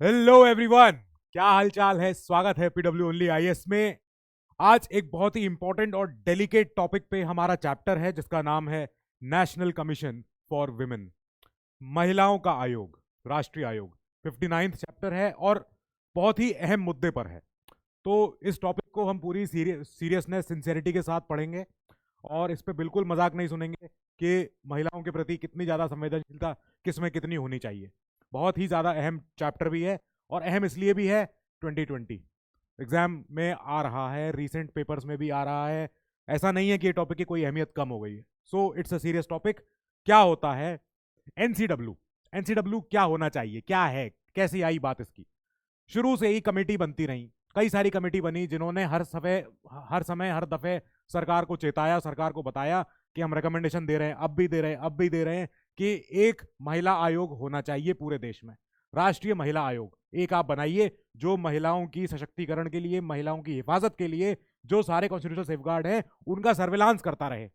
Hello everyone, क्या हाल चाल है। स्वागत है पीडब्ल्यू ओनली आईएएस में। आज एक बहुत ही इंपॉर्टेंट और डेलिकेट टॉपिक पे हमारा चैप्टर है जिसका नाम है नेशनल कमीशन फॉर विमेन, महिलाओं का आयोग, राष्ट्रीय आयोग। 59th चैप्टर है और बहुत ही अहम मुद्दे पर है। तो इस टॉपिक को हम पूरी सीरियसनेस सिंसियरिटी के साथ पढ़ेंगे और इस पे बिल्कुल मजाक नहीं सुनेंगे कि महिलाओं के प्रति कितनी ज़्यादा संवेदनशीलता किस में कितनी होनी चाहिए। बहुत ही ज़्यादा अहम चैप्टर भी है और अहम इसलिए भी है 2020 एग्जाम में आ रहा है, रीसेंट पेपर्स में भी आ रहा है। ऐसा नहीं है कि ये टॉपिक की कोई अहमियत कम हो गई है। So it's a serious topic. क्या होता है एनसीडब्ल्यू? एनसीडब्ल्यू क्या होना चाहिए, क्या है, कैसी आई बात इसकी? शुरू से ही कमेटी बनती रही, कई सारी कमेटी बनी जिन्होंने हर समय हर दफे सरकार को चेताया, सरकार को बताया कि हम रिकमेंडेशन दे रहे हैं, अब भी दे रहे हैं, अब भी दे रहे हैं कि एक महिला आयोग होना चाहिए पूरे देश में। राष्ट्रीय महिला आयोग एक आप बनाइए जो महिलाओं की सशक्तिकरण के लिए, महिलाओं की हिफाजत के लिए जो सारे कॉन्स्टिट्यूशनल सेफगार्ड है उनका सर्विलांस करता रहे।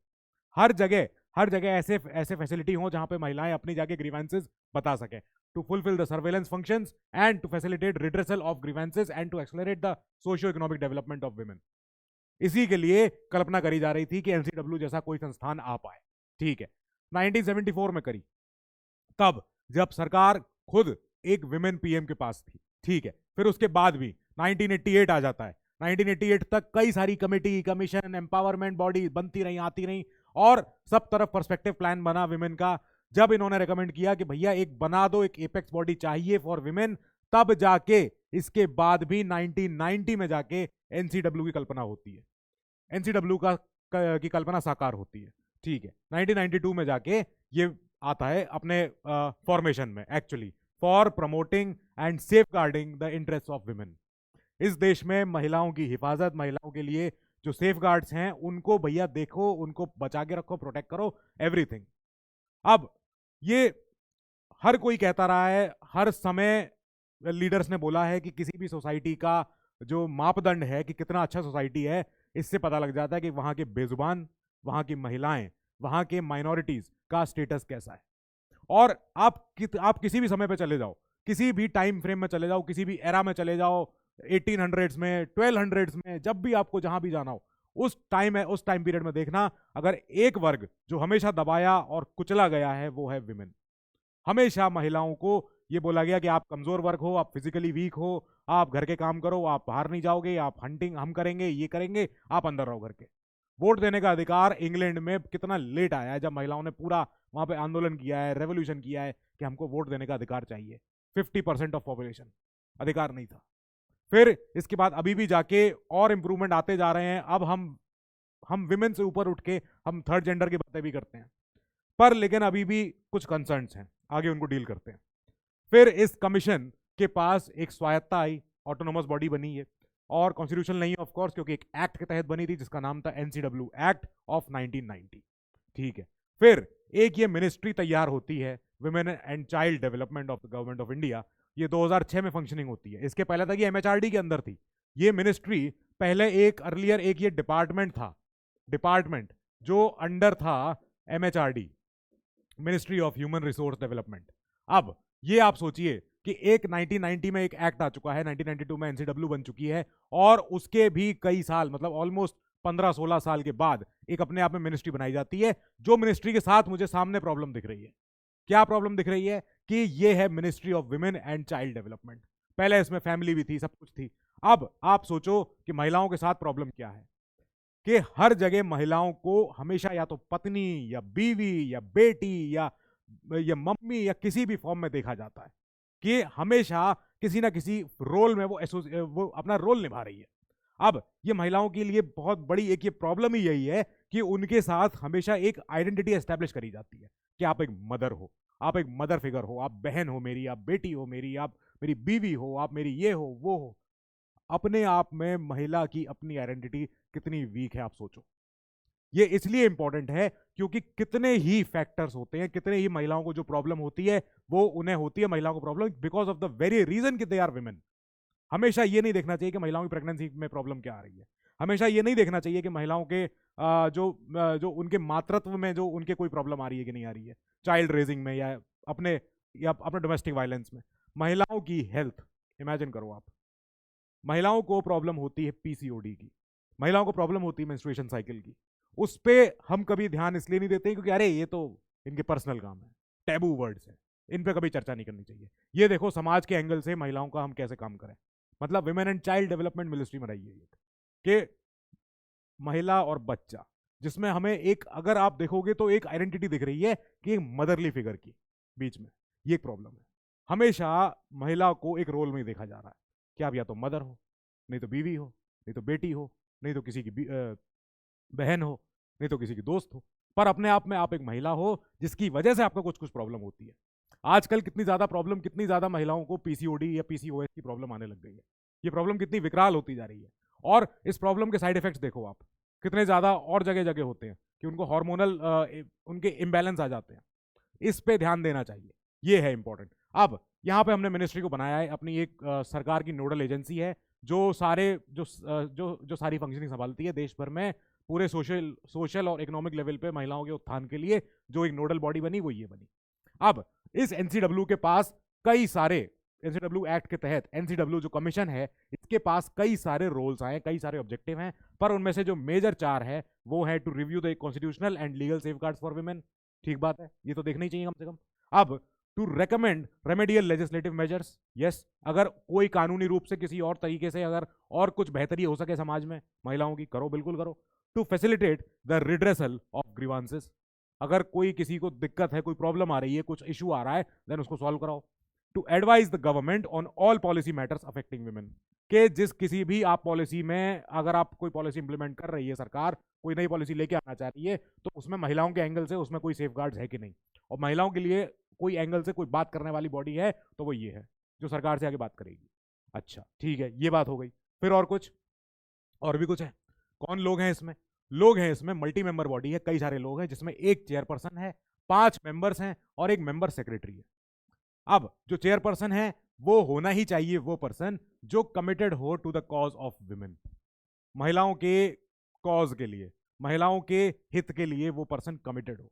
हर जगह हर जगह ऐसे ऐसे फैसिलिटी हो जहां पे महिलाएं अपनी जाके ग्रीवेंसेस बता सकें, to fulfil the surveillance functions and to facilitate redressal of grievances and to accelerate the socio economic development of women. इसी के लिए कल्पना करी जा रही थी कि एनसीडब्ल्यू जैसा कोई संस्थान आ पाए। ठीक है, 1974 में करी, तब जब सरकार खुद एक विमेन पीएम के पास थी। ठीक है, फिर उसके बाद भी 1988 आ जाता है। 1988 तक कई सारी कमेटी, कमीशन, एम्पावरमेंट बॉडी बनती रही, आती रही और सब तरफ पर्सपेक्टिव प्लान बना विमेन का। जब इन्होंने रेकमेंड किया कि भैया एक बना दो, एक एपेक्स बॉडी चाहिए फॉर विमेन, तब जाके इसके बाद भी 1990 में जाके एनसीडब्ल्यू की कल्पना होती है, एनसीडब्ल्यू की कल्पना साकार होती है। ठीक है, 1992 में जाके ये आता है अपने फॉर्मेशन में, actually for promoting and safeguarding the interest of women. इस देश में महिलाओं की हिफाजत, महिलाओं के लिए जो सेफ गार्ड्स हैं उनको भैया देखो, उनको बचा के रखो, प्रोटेक्ट करो, एवरीथिंग। अब ये हर कोई कहता रहा है, हर समय लीडर्स ने बोला है कि किसी भी सोसाइटी का जो मापदंड है कि कितना अच्छा सोसाइटी है, इससे पता लग जाता है कि वहां के बेजुबान, वहां की महिलाएं, वहां के माइनॉरिटीज का स्टेटस कैसा है। और आप किसी भी समय पे चले जाओ, किसी भी टाइम फ्रेम में चले जाओ, किसी भी एरा में चले जाओ, 1800s में, 1200s में, जब भी आपको जहां भी जाना हो, उस टाइम पीरियड में देखना, अगर एक वर्ग जो हमेशा दबाया और कुचला गया है वो है विमेन। हमेशा महिलाओं को ये बोला गया कि आप कमजोर वर्ग हो, आप फिजिकली वीक हो, आप घर के काम करो, आप बाहर नहीं जाओगे, आप हंटिंग हम करेंगे, ये करेंगे, आप अंदर रहो घर के। वोट देने का अधिकार इंग्लैंड में कितना लेट आया है, जब महिलाओं ने पूरा वहां पे आंदोलन किया है, रेवोल्यूशन किया है कि हमको वोट देने का अधिकार चाहिए। 50% ऑफ पॉपुलेशन, अधिकार नहीं था। फिर इसके बाद अभी भी जाके और इंप्रूवमेंट आते जा रहे हैं। अब हम विमेन से ऊपर उठ के हम थर्ड जेंडर की बातें भी करते हैं, पर लेकिन अभी भी कुछ कंसर्न्स हैं, आगे उनको डील करते हैं। फिर इस कमीशन के पास एक स्वायत्ता आई, ऑटोनोमस बॉडी बनी है, और कॉन्स्टिट्यूशन नहीं ऑफ कोर्स, क्योंकि एक एक्ट के तहत बनी थी जिसका नाम था एनसीडब्ल्यू एक्ट ऑफ 1990। ठीक है, फिर एक ये मिनिस्ट्री तैयार होती है, women and child development of the government of India. ये 2006 में फंक्शनिंग होती है। इसके पहले तक ये एमएचआरडी के अंदर थी। ये मिनिस्ट्री पहले एक अर्लियर एक ये डिपार्टमेंट था, डिपार्टमेंट जो अंडर था MHRD, ministry of human resource development. अब ये आप सोचिए कि एक 1990 में एक एक्ट आ चुका है, 1992 में एनसीडब्ल्यू बन चुकी है, और उसके भी कई साल, मतलब ऑलमोस्ट 15-16 साल के बाद एक अपने आप में मिनिस्ट्री बनाई जाती है। जो मिनिस्ट्री के साथ मुझे सामने प्रॉब्लम दिख रही है, क्या प्रॉब्लम दिख रही है कि ये है ministry of women and child development. पहले इसमें फैमिली भी थी, सब कुछ थी। अब आप सोचो कि महिलाओं के साथ प्रॉब्लम क्या है कि हर जगह महिलाओं को हमेशा या तो पत्नी या बीवी या बेटी या मम्मी या किसी भी फॉर्म में देखा जाता है, कि हमेशा किसी ना किसी रोल में वो अपना रोल निभा रही है। अब ये महिलाओं के लिए बहुत बड़ी एक ये प्रॉब्लम ही यही है कि उनके साथ हमेशा एक आइडेंटिटी एस्टेब्लिश करी जाती है कि आप एक मदर हो, आप एक मदर फिगर हो, आप बहन हो मेरी, आप बेटी हो मेरी, आप मेरी बीवी हो, आप मेरी ये हो वो हो। अपने आप में महिला की अपनी आइडेंटिटी कितनी वीक है आप सोचो। ये इसलिए इंपॉर्टेंट है क्योंकि कितने ही फैक्टर्स होते हैं, कितने ही महिलाओं को जो प्रॉब्लम होती है वो उन्हें होती है, महिलाओं को problem because of the very reason कि दे आर विमेन। हमेशा ये नहीं देखना चाहिए कि महिलाओं की प्रेगनेंसी में प्रॉब्लम क्या आ रही है। हमेशा ये नहीं देखना चाहिए कि महिलाओं के जो उनके मातृत्व में जो उनके कोई प्रॉब्लम आ रही है कि नहीं आ रही है, चाइल्ड रेजिंग में, अपने या अपने डोमेस्टिक वायलेंस में। महिलाओं की हेल्थ, इमेजिन करो आप, महिलाओं को प्रॉब्लम होती है पीसीओडी की, महिलाओं को प्रॉब्लम होती है मेंस्ट्रुएशन साइकिल की, उस पे हम कभी ध्यान इसलिए नहीं देते क्योंकि अरे ये तो इनके पर्सनल काम है, टैबू वर्ड्स है, इन पे कभी चर्चा नहीं करनी चाहिए। ये देखो समाज के एंगल से महिलाओं का हम कैसे काम करें, मतलब women and child development ministry में रही है ये कि महिला और बच्चा, जिसमें हमें एक, अगर आप देखोगे तो एक आइडेंटिटी दिख रही है कि एक मदरली फिगर की बीच में, ये एक प्रॉब्लम है। हमेशा महिला को एक रोल में देखा जा रहा है कि आप या तो मदर हो, नहीं तो बीवी हो, नहीं तो बेटी हो, नहीं तो किसी की बहन हो, नहीं तो किसी की दोस्त हो, पर अपने आप में आप एक महिला हो जिसकी वजह से आपको कुछ कुछ प्रॉब्लम होती है। आजकल कितनी ज्यादा प्रॉब्लम, कितनी ज्यादा महिलाओं को पीसीओडी या पीसीओएस की प्रॉब्लम आने लग गई है, ये प्रॉब्लम कितनी विकराल होती जा रही है। और इस प्रॉब्लम के साइड इफेक्ट्स देखो आप कितने ज्यादा और जगह जगह होते हैं कि उनको हार्मोनल उनके इम्बैलेंस आ जाते हैं, इस पे ध्यान देना चाहिए, ये है इंपॉर्टेंट। अब यहाँ पे हमने मिनिस्ट्री को बनाया है, अपनी एक सरकार की नोडल एजेंसी है जो सारे जो सारी फंक्शनिंग संभालती है देश भर में, पूरे सोशल और इकोनॉमिक लेवल पे महिलाओं के उत्थान के लिए जो एक नोडल बॉडी बनी वो ये बनी। अब इस एनसीडब्ल्यू के पास कई सारे, एनसीडब्ल्यू एक्ट के तहत एनसीडब्ल्यू जो कमीशन है इसके पास कई सारे रोल्स आए, कई सारे ऑब्जेक्टिव हैं, पर उनमें से जो मेजर 4 है वो है to review the constitutional and legal safeguards for women, ठीक बात है, ये तो देखना ही चाहिए कम से कम। अब to recommend remedial legislative measures, yes, अगर कोई कानूनी रूप से किसी और तरीके से अगर और कुछ बेहतरी हो सके समाज में महिलाओं की, करो, बिल्कुल करो। To facilitate the redressal of grievances, अगर कोई किसी को दिक्कत है, कोई प्रॉब्लम आ रही है, कुछ इशू आ रहा है, देन उसको सॉल्व कराओ। To advise the government on all policy matters affecting women, के जिस किसी भी आप पॉलिसी में, अगर आप कोई पॉलिसी इंप्लीमेंट कर रही है, सरकार कोई नई पॉलिसी लेके आना चाह रही है, तो उसमें महिलाओं के एंगल से उसमें कोई सेफगार्ड्स है कि नहीं, और महिलाओं के लिए कोई एंगल से कोई बात करने वाली बॉडी है तो वो ये है जो सरकार से आगे बात करेगी। अच्छा ठीक है, ये बात हो गई। फिर और कुछ, और भी कुछ है। कौन लोग हैं इसमें? लोग हैं इसमें मल्टी मेंबर बॉडी है, कई सारे लोग हैं जिसमें एक चेयरपर्सन है, 5 मेंबर्स हैं और एक मेंबर सेक्रेटरी है। अब जो चेयरपर्सन है वो होना ही चाहिए वो पर्सन जो कमिटेड हो to the cause of women, महिलाओं के कॉज के लिए, महिलाओं के हित के लिए वो पर्सन कमिटेड हो,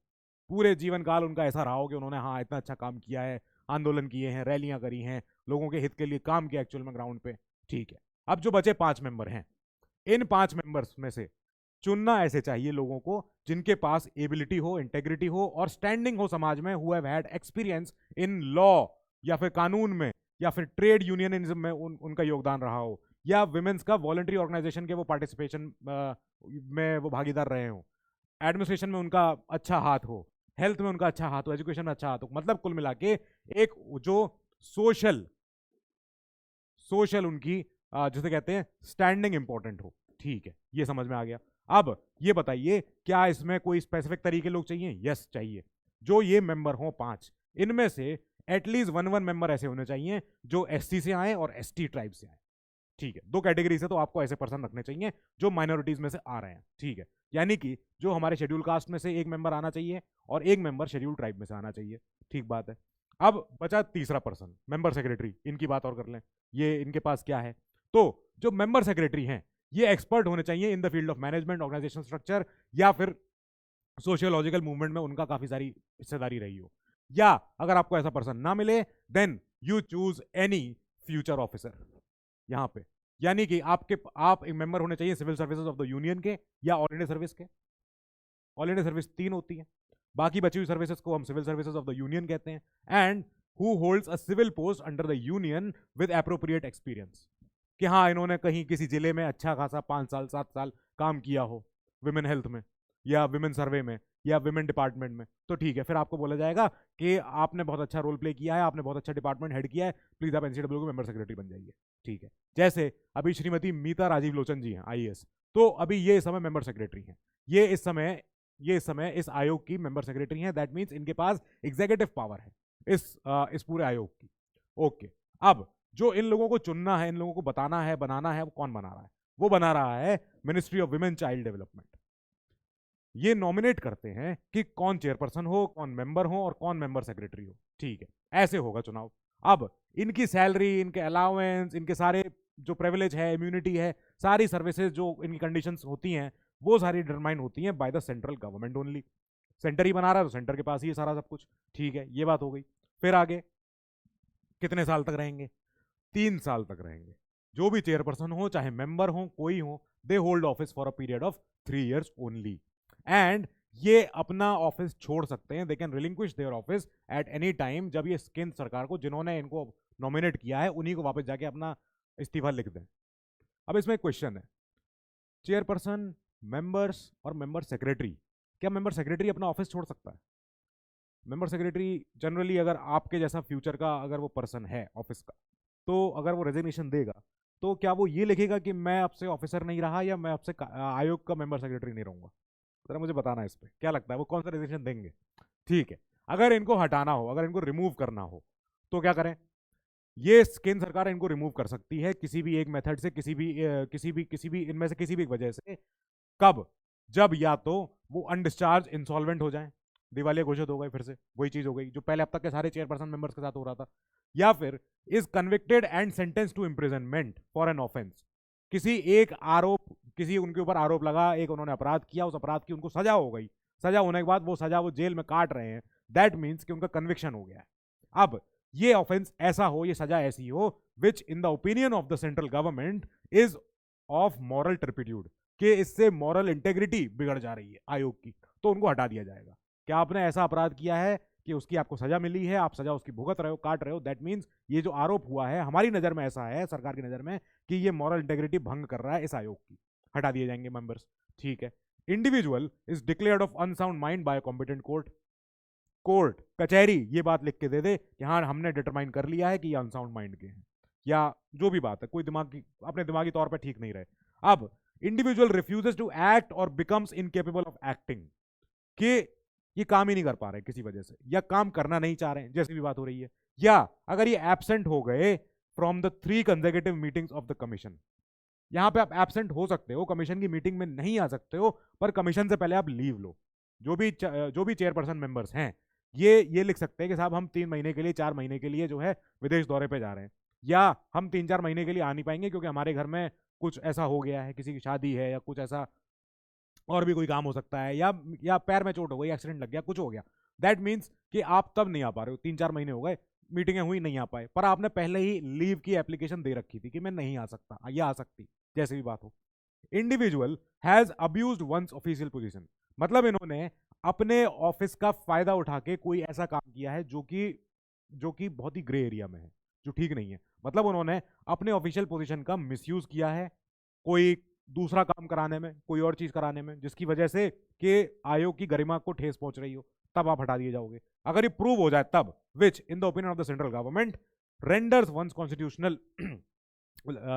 पूरे जीवन काल उनका ऐसा रहा हो कि उन्होंने हाँ इतना अच्छा काम किया है, आंदोलन किए हैं, रैलियां करी हैं, लोगों के हित के लिए काम किया एक्चुअल में ग्राउंड पे, ठीक है। अब जो बचे 5 मेंबर हैं, इन 5 मेंबर्स में से चुनना ऐसे चाहिए लोगों को जिनके पास एबिलिटी हो, इंटेग्रिटी हो और स्टैंडिंग हो समाज में, who have had experience in law या फिर कानून में या फिर ट्रेड यूनियनिज्म में उनका योगदान रहा हो, या विमेंस का वॉलंटरी ऑर्गेनाइजेशन के वो पार्टिसिपेशन में वो भागीदार रहे हो, एडमिनिस्ट्रेशन में उनका अच्छा हाथ हो, हेल्थ में उनका अच्छा हाथ हो, एजुकेशन में अच्छा हाथ हो, मतलब कुल मिला के एक जो सोशल सोशल उनकी जिसे कहते हैं स्टैंडिंग इंपॉर्टेंट हो, ठीक है, ये समझ में आ गया। अब ये बताइए क्या इसमें कोई स्पेसिफिक तरीके लोग चाहिए? यस चाहिए। जो ये मेंबर हों 5, इनमें से एटलीस्ट 1 मेंबर ऐसे होने चाहिए जो एससी से आए और एसटी ट्राइब से आए, ठीक है, 2 कैटेगरी से तो आपको ऐसे पर्सन रखने चाहिए जो माइनॉरिटीज में से आ रहे हैं, ठीक है, यानी कि जो हमारे शेड्यूल कास्ट में से एक मेंबर आना चाहिए और एक मेंबर शेड्यूल ट्राइब में से आना चाहिए, ठीक बात है। अब बचा तीसरा पर्सन, मेंबर सेक्रेटरी, इनकी बात और कर लें, ये इनके पास क्या है, तो जो मेंबर सेक्रेटरी हैं ये एक्सपर्ट होने चाहिए in the field of management, organisation structure, या फिर सोशियोलॉजिकल मूवमेंट में उनका काफी सारी हिस्सेदारी रही हो, या अगर आपको ऐसा पर्सन ना मिले then you choose any future officer यहां पे, यानी कि आप एक मेंबर होने चाहिए civil services of the union के या ऑल इंडिया सर्विस के। ऑल इंडिया सर्विस 3 होती है, बाकी बची हुई सर्विसेज को हम civil services of the union कहते हैं। And who holds a civil post under the union with appropriate experience, कि हाँ इन्होंने कहीं किसी जिले में अच्छा खासा 5 साल 7 साल काम किया हो विमेन हेल्थ में या विमेन सर्वे में या विमेन डिपार्टमेंट में, तो ठीक है, फिर आपको बोला जाएगा कि आपने बहुत अच्छा रोल प्ले किया है, आपने बहुत अच्छा डिपार्टमेंट हेड किया है, प्लीज आप एनसीडब्ल्यू के मेंबर सेक्रेटरी बन जाइए, ठीक है। जैसे अभी श्रीमती मीता राजीव लोचन जी हैं आईएएस, तो अभी ये इस समय मेंबर सेक्रेटरी हैं, ये इस समय इस आयोग की मेंबर सेक्रेटरी हैं, दैट मीन्स इनके पास एग्जीक्यूटिव पावर है इस पूरे आयोग की, ओके। अब जो इन लोगों को चुनना है, इन लोगों को बताना है, बनाना है, वो कौन बना रहा है? वो बना रहा है ministry of women child development. ये नॉमिनेट करते हैं कि कौन चेयरपर्सन हो, कौन मेंबर हो और कौन मेंबर सेक्रेटरी हो, ठीक है, ऐसे होगा चुनाव। अब इनकी सैलरी, इनके अलाउंस, इनके सारे जो प्रिविलेज है, इम्यूनिटी है, सारी सर्विसेज जो इनकी कंडीशंस होती हैं वो सारी डिटरमाइन होती हैं by the central government only. Centre ही बना रहा है तो सेंटर के पास ही सारा सब कुछ, ठीक है, ये बात हो गई। फिर आगे कितने साल तक रहेंगे? 3 साल तक रहेंगे। जो भी चेयरपर्सन हो, चाहे मेंबर हो, कोई हो, they hold office for a period of 3 years only. And ये अपना ऑफिस छोड़ सकते हैं, they can relinquish their office at any time, जब ये केंद्र सरकार को, जिन्होंने इनको नॉमिनेट किया है, उन्हीं को वापस जाके अपना इस्तीफा लिख दें। अब इसमें एक क्वेश्चन है, चेयरपर्सन, मेंबर्स और मेंबर सेक्रेटरी, क्या मेंबर सेक्रेटरी अपना ऑफिस छोड़ सकता है? मेंबर सेक्रेटरी जनरली, अगर आपके जैसा फ्यूचर का अगर वो पर्सन है ऑफिस का, तो अगर वो रेजिग्नेशन देगा, तो क्या वो ये लिखेगा कि मैं आपसे ऑफिसर नहीं रहा, या मैं आपसे आयोग का मेंबर सेक्रेटरी नहीं रहूंगा? जरा मुझे बताना है इस पे क्या लगता है, वो कौन सा रेजिग्नेशन देंगे? ठीक है, अगर इनको हटाना हो, अगर इनको रिमूव करना हो, तो क्या करें? ये केंद्र सरकार इनको रिमूव कर सकती है किसी भी एक मेथड से, किसी भी इनमें से किसी भी एक वजह से। कब? जब या तो वो अनडिस्चार्ज इंसॉल्वेंट हो जाए, दिवालिया घोषित हो गए, फिर से वही चीज हो गई जो पहले अब तक के सारे चेयरपर्सन मेंबर्स के साथ हो रहा था, या फिर is convicted and sentence to imprisonment for an offence, किसी एक आरोप, किसी उनके ऊपर आरोप लगा, एक उन्होंने अपराध किया, उस अपराध की उनको सजा हो गई, सजा होने के बाद वो सजा वो जेल में काट रहे हैं, दैट मीन्स कि उनका कन्विक्शन हो गया है। अब ये ऑफेंस ऐसा हो, ये सजा ऐसी हो, which in the opinion of the central government is of moral turpitude, कि इससे मॉरल इंटेग्रिटी बिगड़ जा रही है आयोग की, तो उनको हटा दिया जाएगा। क्या आपने ऐसा अपराध किया है कि उसकी आपको सजा मिली है, आप सजा उसकी भुगत रहे हो, काट रहे हो, दैट मीन्स ये जो आरोप हुआ है हमारी नजर में ऐसा है, सरकार की नजर में, कि ये मॉरल इंटेग्रिटी भंग कर रहा है इस आयोग की, हटा दिए जाएंगे मेंबर्स। ठीक है, individual is declared of unsound mind bye competent court, court कचहरी ये बात लिख के दे दे कि हाँ हमने डिटरमाइन कर लिया है कि ये अनसाउंड माइंड के हैं, या जो भी बात है, कोई दिमाग की अपने दिमागी तौर पर ठीक नहीं रहे। अब इंडिविजुअल रिफ्यूजेस टू एक्ट और बिकम्स इनकेपेबल ऑफ एक्टिंग, कि ये काम ही नहीं कर पा रहे किसी वजह से, या काम करना नहीं चाह रहे हैं, जैसी भी बात हो रही है, या अगर ये एब्सेंट हो गए from the 3 consecutive meetings of the commission, यहां पे आप एब्सेंट हो सकते हो, कमीशन की मीटिंग में नहीं आ सकते हो, पर कमीशन से पहले आप लीव लो। जो भी चेयरपर्सन मेंबर्स हैं, ये लिख सकते हैं कि साहब हम 3 महीने के लिए, 4 महीने के लिए जो है विदेश दौरे पे जा रहे हैं, या हम 3-4 महीने के लिए आ नहीं पाएंगे क्योंकि हमारे घर में कुछ ऐसा हो गया है, किसी की शादी है, या कुछ ऐसा और भी कोई काम हो सकता है, या पैर में चोट हो गई, एक्सीडेंट लग गया, कुछ हो गया, दैट मीन्स कि आप तब नहीं आ पा रहे हो, 3-4 महीने हो गए, मीटिंगें हुई, नहीं आ पाए, पर आपने पहले ही लीव की एप्लीकेशन दे रखी थी कि मैं नहीं आ सकता या आ सकती, जैसे भी बात हो। Individual has abused once official position, मतलब इन्होंने अपने ऑफिस का फायदा उठा के कोई ऐसा काम किया है जो कि बहुत ही ग्रे एरिया में है, जो ठीक नहीं है, मतलब उन्होंने अपने ऑफिशियल पोजीशन का मिसयूज किया है, कोई दूसरा काम कराने में, कोई और चीज कराने में, जिसकी वजह से कि आयोग की गरिमा को ठेस पहुंच रही हो, तब आप हटा दिए जाओगे। अगर ये प्रूव हो जाए तब, which in the opinion of the central government renders once constitutional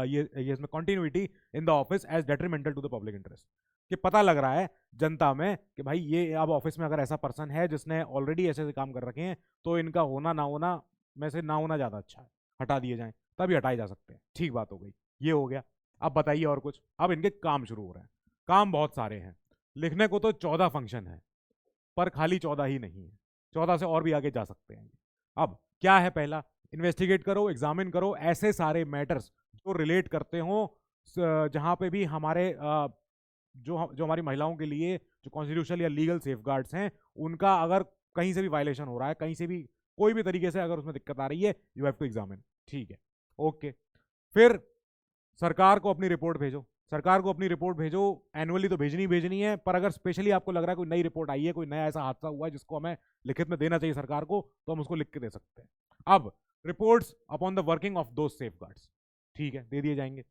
ये इसमें continuity in the office as detrimental to the public interest, कि पता लग रहा है जनता में कि भाई ये अब ऑफिस में अगर ऐसा पर्सन है जिसने ऑलरेडी ऐसे काम कर रखे हैं, तो इनका होना ना होना में से ना होना ज्यादा अच्छा है, हटा दिए जाएं, तभी हटाए जा सकते हैं। ठीक बात हो गई, ये हो गया। अब बताइए और कुछ, अब इनके काम शुरू हो रहे हैं। काम बहुत सारे हैं, लिखने को तो 14 फंक्शन है, पर खाली 14 ही नहीं है, 14 से और भी आगे जा सकते हैं। अब क्या है? पहला, इन्वेस्टिगेट करो, एग्जामिन करो ऐसे सारे मैटर्स जो रिलेट करते हो, जहां पे भी हमारे जो जो हमारी महिलाओं के लिए जो कॉन्स्टिट्यूशनल या लीगल सेफगार्ड्स हैं, उनका अगर कहीं से भी वायलेशन हो रहा है, कहीं से भी कोई भी तरीके से अगर उसमें दिक्कत आ रही है, यू हैव टू एग्जामिन। ठीक है, ओके। फिर सरकार को अपनी रिपोर्ट भेजो, सरकार को अपनी रिपोर्ट भेजो, एनुअली तो भेजनी है, पर अगर स्पेशली आपको लग रहा है कोई नई रिपोर्ट आई है, कोई नया ऐसा हादसा हुआ है जिसको हमें लिखित में देना चाहिए सरकार को, तो हम उसको लिख के दे सकते हैं। अब reports upon the working of दो सेफगार्ड्स, ठीक है, दे दिए जाएंगे।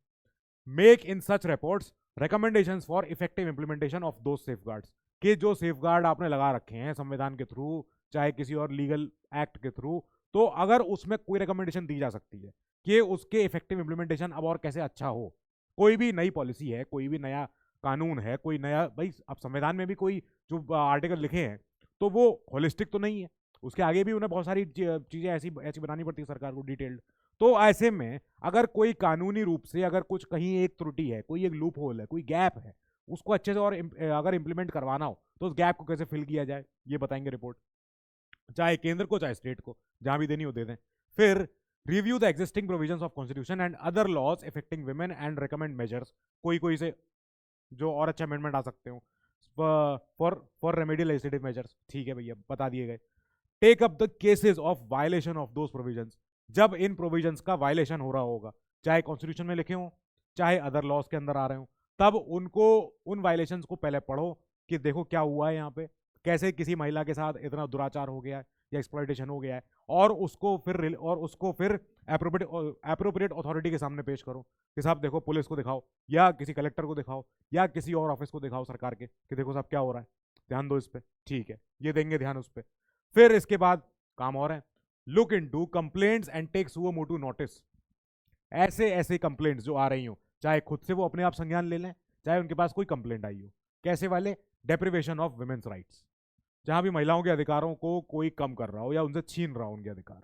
Make in such reports recommendations for effective implementation of दो सेफगार्ड्स, कि जो सेफगार्ड आपने लगा रखे हैं संविधान के थ्रू, चाहे किसी और लीगल एक्ट के थ्रू, तो अगर उसमें कोई रिकमेंडेशन दी जा सकती है कि उसके इफेक्टिव इंप्लीमेंटेशन अब और कैसे अच्छा हो, कोई भी नई पॉलिसी है, कोई भी नया कानून है, कोई नया, भाई अब संविधान में भी कोई जो आर्टिकल लिखे हैं तो वो होलिस्टिक तो नहीं है, उसके आगे भी उन्हें बहुत सारी चीजें ऐसी ऐसी बनानी पड़ती है सरकार को, डिटेल्ड। तो ऐसे में अगर कोई कानूनी रूप से अगर कुछ कहीं एक त्रुटि है, कोई एक लूप होल है, कोई गैप है, उसको अच्छे से और अगर इंप्लीमेंट करवाना हो तो उस गैप को कैसे फिल किया जाए, ये बताएंगे रिपोर्ट, चाहे केंद्र को चाहे स्टेट को, जहां भी देनी हो दे दें। फिर review the existing provisions of constitution and other laws affecting women and recommend measures, कोई कोई से जो और अच्छे अमेंडमेंट आ सकते हो फॉर रेमेडियल लेजिस्लेटिव मेजर्स, ठीक है भैया, बता दिए गए। Take up the cases of violation of those provisions, जब इन प्रोविजंस का वायलेशन हो रहा होगा, चाहे कॉन्स्टिट्यूशन में लिखे हों चाहे अदर लॉज के अंदर आ रहे हो, तब उनको उन वायलेशंस को पहले पढ़ो कि देखो क्या हुआ है यहाँ पे, कैसे किसी महिला के साथ इतना दुराचार हो गया है या एक्सप्लॉयटेशन हो गया है, और उसको फिर एप्रोप्रिएट अथॉरिटी के सामने पेश करो कि साहब देखो, पुलिस को दिखाओ या किसी कलेक्टर को दिखाओ या किसी और ऑफिस को दिखाओ सरकार के कि देखो साहब क्या हो रहा है, ध्यान दो इस पर, ठीक है ये देंगे ध्यान उस पर। फिर इसके बाद काम और है, look into complaints and take suo motu notice. ऐसे ऐसे कंप्लेंट्स जो आ रही हो, चाहे खुद से वो अपने आप संज्ञान ले लें, चाहे उनके पास कोई कंप्लेंट आई हो, कैसे वाले, डेप्रिवेशन ऑफ वुमेन्स राइट्स, जहां भी महिलाओं के अधिकारों को कोई कम कर रहा हो या उनसे छीन रहा हो उनके अधिकार,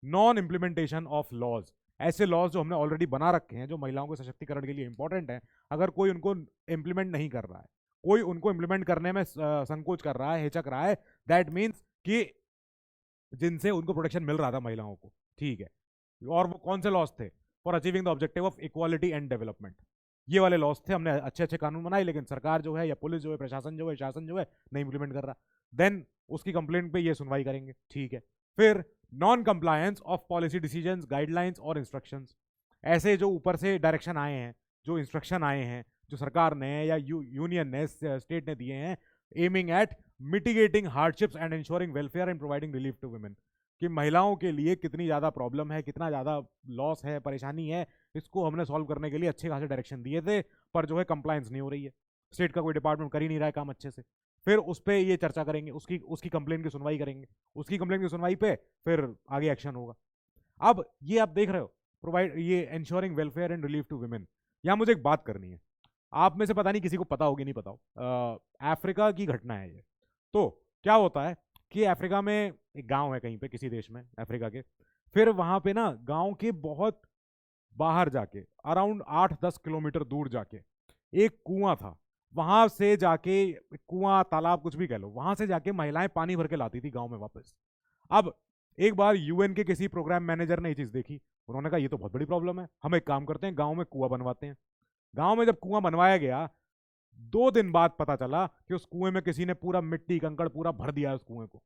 नॉन इम्प्लीमेंटेशन ऑफ लॉज, ऐसे लॉज जो हमने ऑलरेडी बना रखे हैं जो महिलाओं के सशक्तिकरण के लिए इंपॉर्टेंट है, अगर कोई उनको इंप्लीमेंट नहीं कर रहा है, कोई उनको इंप्लीमेंट करने में संकोच कर रहा है, हिचक रहा है, दैट मीन्स कि जिनसे उनको प्रोटेक्शन मिल रहा था महिलाओं को, ठीक है, और वो कौन से लॉज थे, for achieving the objective of equality and development, ये वाले लॉज थे, हमने अच्छे अच्छे कानून बनाए, लेकिन सरकार जो है या पुलिस जो है, प्रशासन जो है, शासन जो है, नहीं इंप्लीमेंट कर रहा, देन उसकी कंप्लेंट पे ये सुनवाई करेंगे, ठीक है। फिर non compliance of policy decisions, guidelines और इंस्ट्रक्शंस, ऐसे जो ऊपर से डायरेक्शन आए हैं, जो इंस्ट्रक्शन आए हैं, जो सरकार ने या यूनियन ने, स्टेट ने दिए हैं, aiming at mitigating hardships and ensuring welfare and providing relief to women, कि महिलाओं के लिए कितनी ज़्यादा प्रॉब्लम है, कितना ज़्यादा लॉस है, परेशानी है, इसको हमने सॉल्व करने के लिए अच्छे खासे डायरेक्शन दिए थे, पर जो है कंप्लायंस नहीं हो रही है, स्टेट का कोई डिपार्टमेंट कर ही नहीं रहा है काम अच्छे से। फिर उस पर ये चर्चा करेंगे, उसकी उसकी कंप्लेंट की सुनवाई करेंगे, उसकी कंप्लेंट की सुनवाई पे फिर आगे एक्शन होगा। अब ये आप देख रहे हो, प्रोवाइड ये ensuring welfare and relief to women, यहाँ मुझे एक बात करनी है, आप में से पता नहीं किसी को पता होगी नहीं पता हो, अफ्रीका की घटना है ये। तो क्या होता है कि अफ्रीका में एक गांव है कहीं पे, किसी देश में अफ्रीका के, फिर वहां पे ना गांव के बहुत बाहर जाके, अराउंड 8-10 किलोमीटर दूर जाके एक कुआं था, वहां से जाके, कुआं तालाब कुछ भी कह लो, वहां से जाके महिलाएं पानी भर के लाती थी गांव में वापस। अब एक बार यूएन के किसी प्रोग्राम मैनेजर ने ये चीज देखी, उन्होंने कहा ये तो बहुत बड़ी प्रॉब्लम है, हम एक काम करते हैं गांव में कुआं बनवाते हैं। गांव में जब कुआं बनवाया गया, 2 दिन बाद पता चला कि उस कुएं में किसी ने पूरा मिट्टी कंकड़ पूरा भर दिया, उस कुएं को,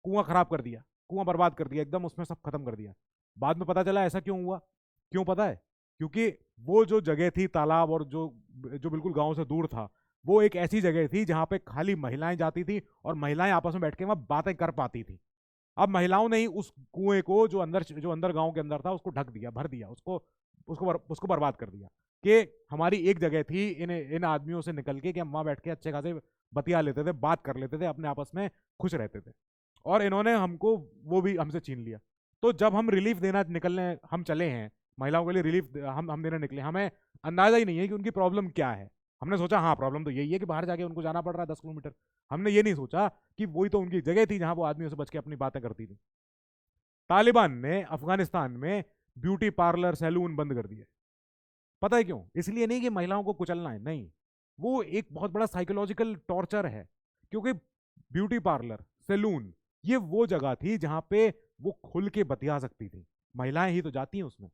कुआं खराब कर दिया, कुआं बर्बाद कर दिया एकदम, उसमें सब खत्म कर दिया। बाद में पता चला ऐसा क्यों हुआ, क्यों पता है, क्योंकि वो जो जगह थी तालाब, और जो जो बिल्कुल गांव से दूर था, वो एक ऐसी जगह थी जहां पे खाली महिलाएं जाती थी और महिलाएं आपस में बैठ के वहां बातें कर पाती थी। अब महिलाओं ने ही उस कुएं को, जो अंदर गांव के अंदर था, उसको ढक दिया, भर दिया, उसको बर्बाद कर दिया, कि हमारी एक जगह थी इन इन आदमियों से निकल के कि हम वहां बैठ के अच्छे खासे बतिया लेते थे, बात कर लेते थे, अपने आपस में खुश रहते थे, और इन्होंने हमको वो भी हमसे छीन लिया। तो जब हम रिलीफ देना निकलने हम चले हैं, महिलाओं के लिए रिलीफ हम देने निकले, हमें अंदाजा ही नहीं है कि उनकी प्रॉब्लम क्या है। हमने सोचा हाँ प्रॉब्लम तो यही है कि बाहर जाके उनको जाना पड़ रहा है 10 किलोमीटर, हमने ये नहीं सोचा कि वही तो उनकी जगह थी जहां वो आदमियों से बच के अपनी बातें करती थी। तालिबान ने अफगानिस्तान में ब्यूटी पार्लर, सैलून बंद कर दिए। पता है क्यों? इसलिए नहीं कि महिलाओं को कुचलना है, नहीं, वो एक बहुत बड़ा साइकोलॉजिकल टॉर्चर है, क्योंकि ब्यूटी पार्लर, सैलून, ये वो जगह थी जहां पे वो खुल के बतिया सकती थी, महिलाएं ही तो जाती हैं उसमें।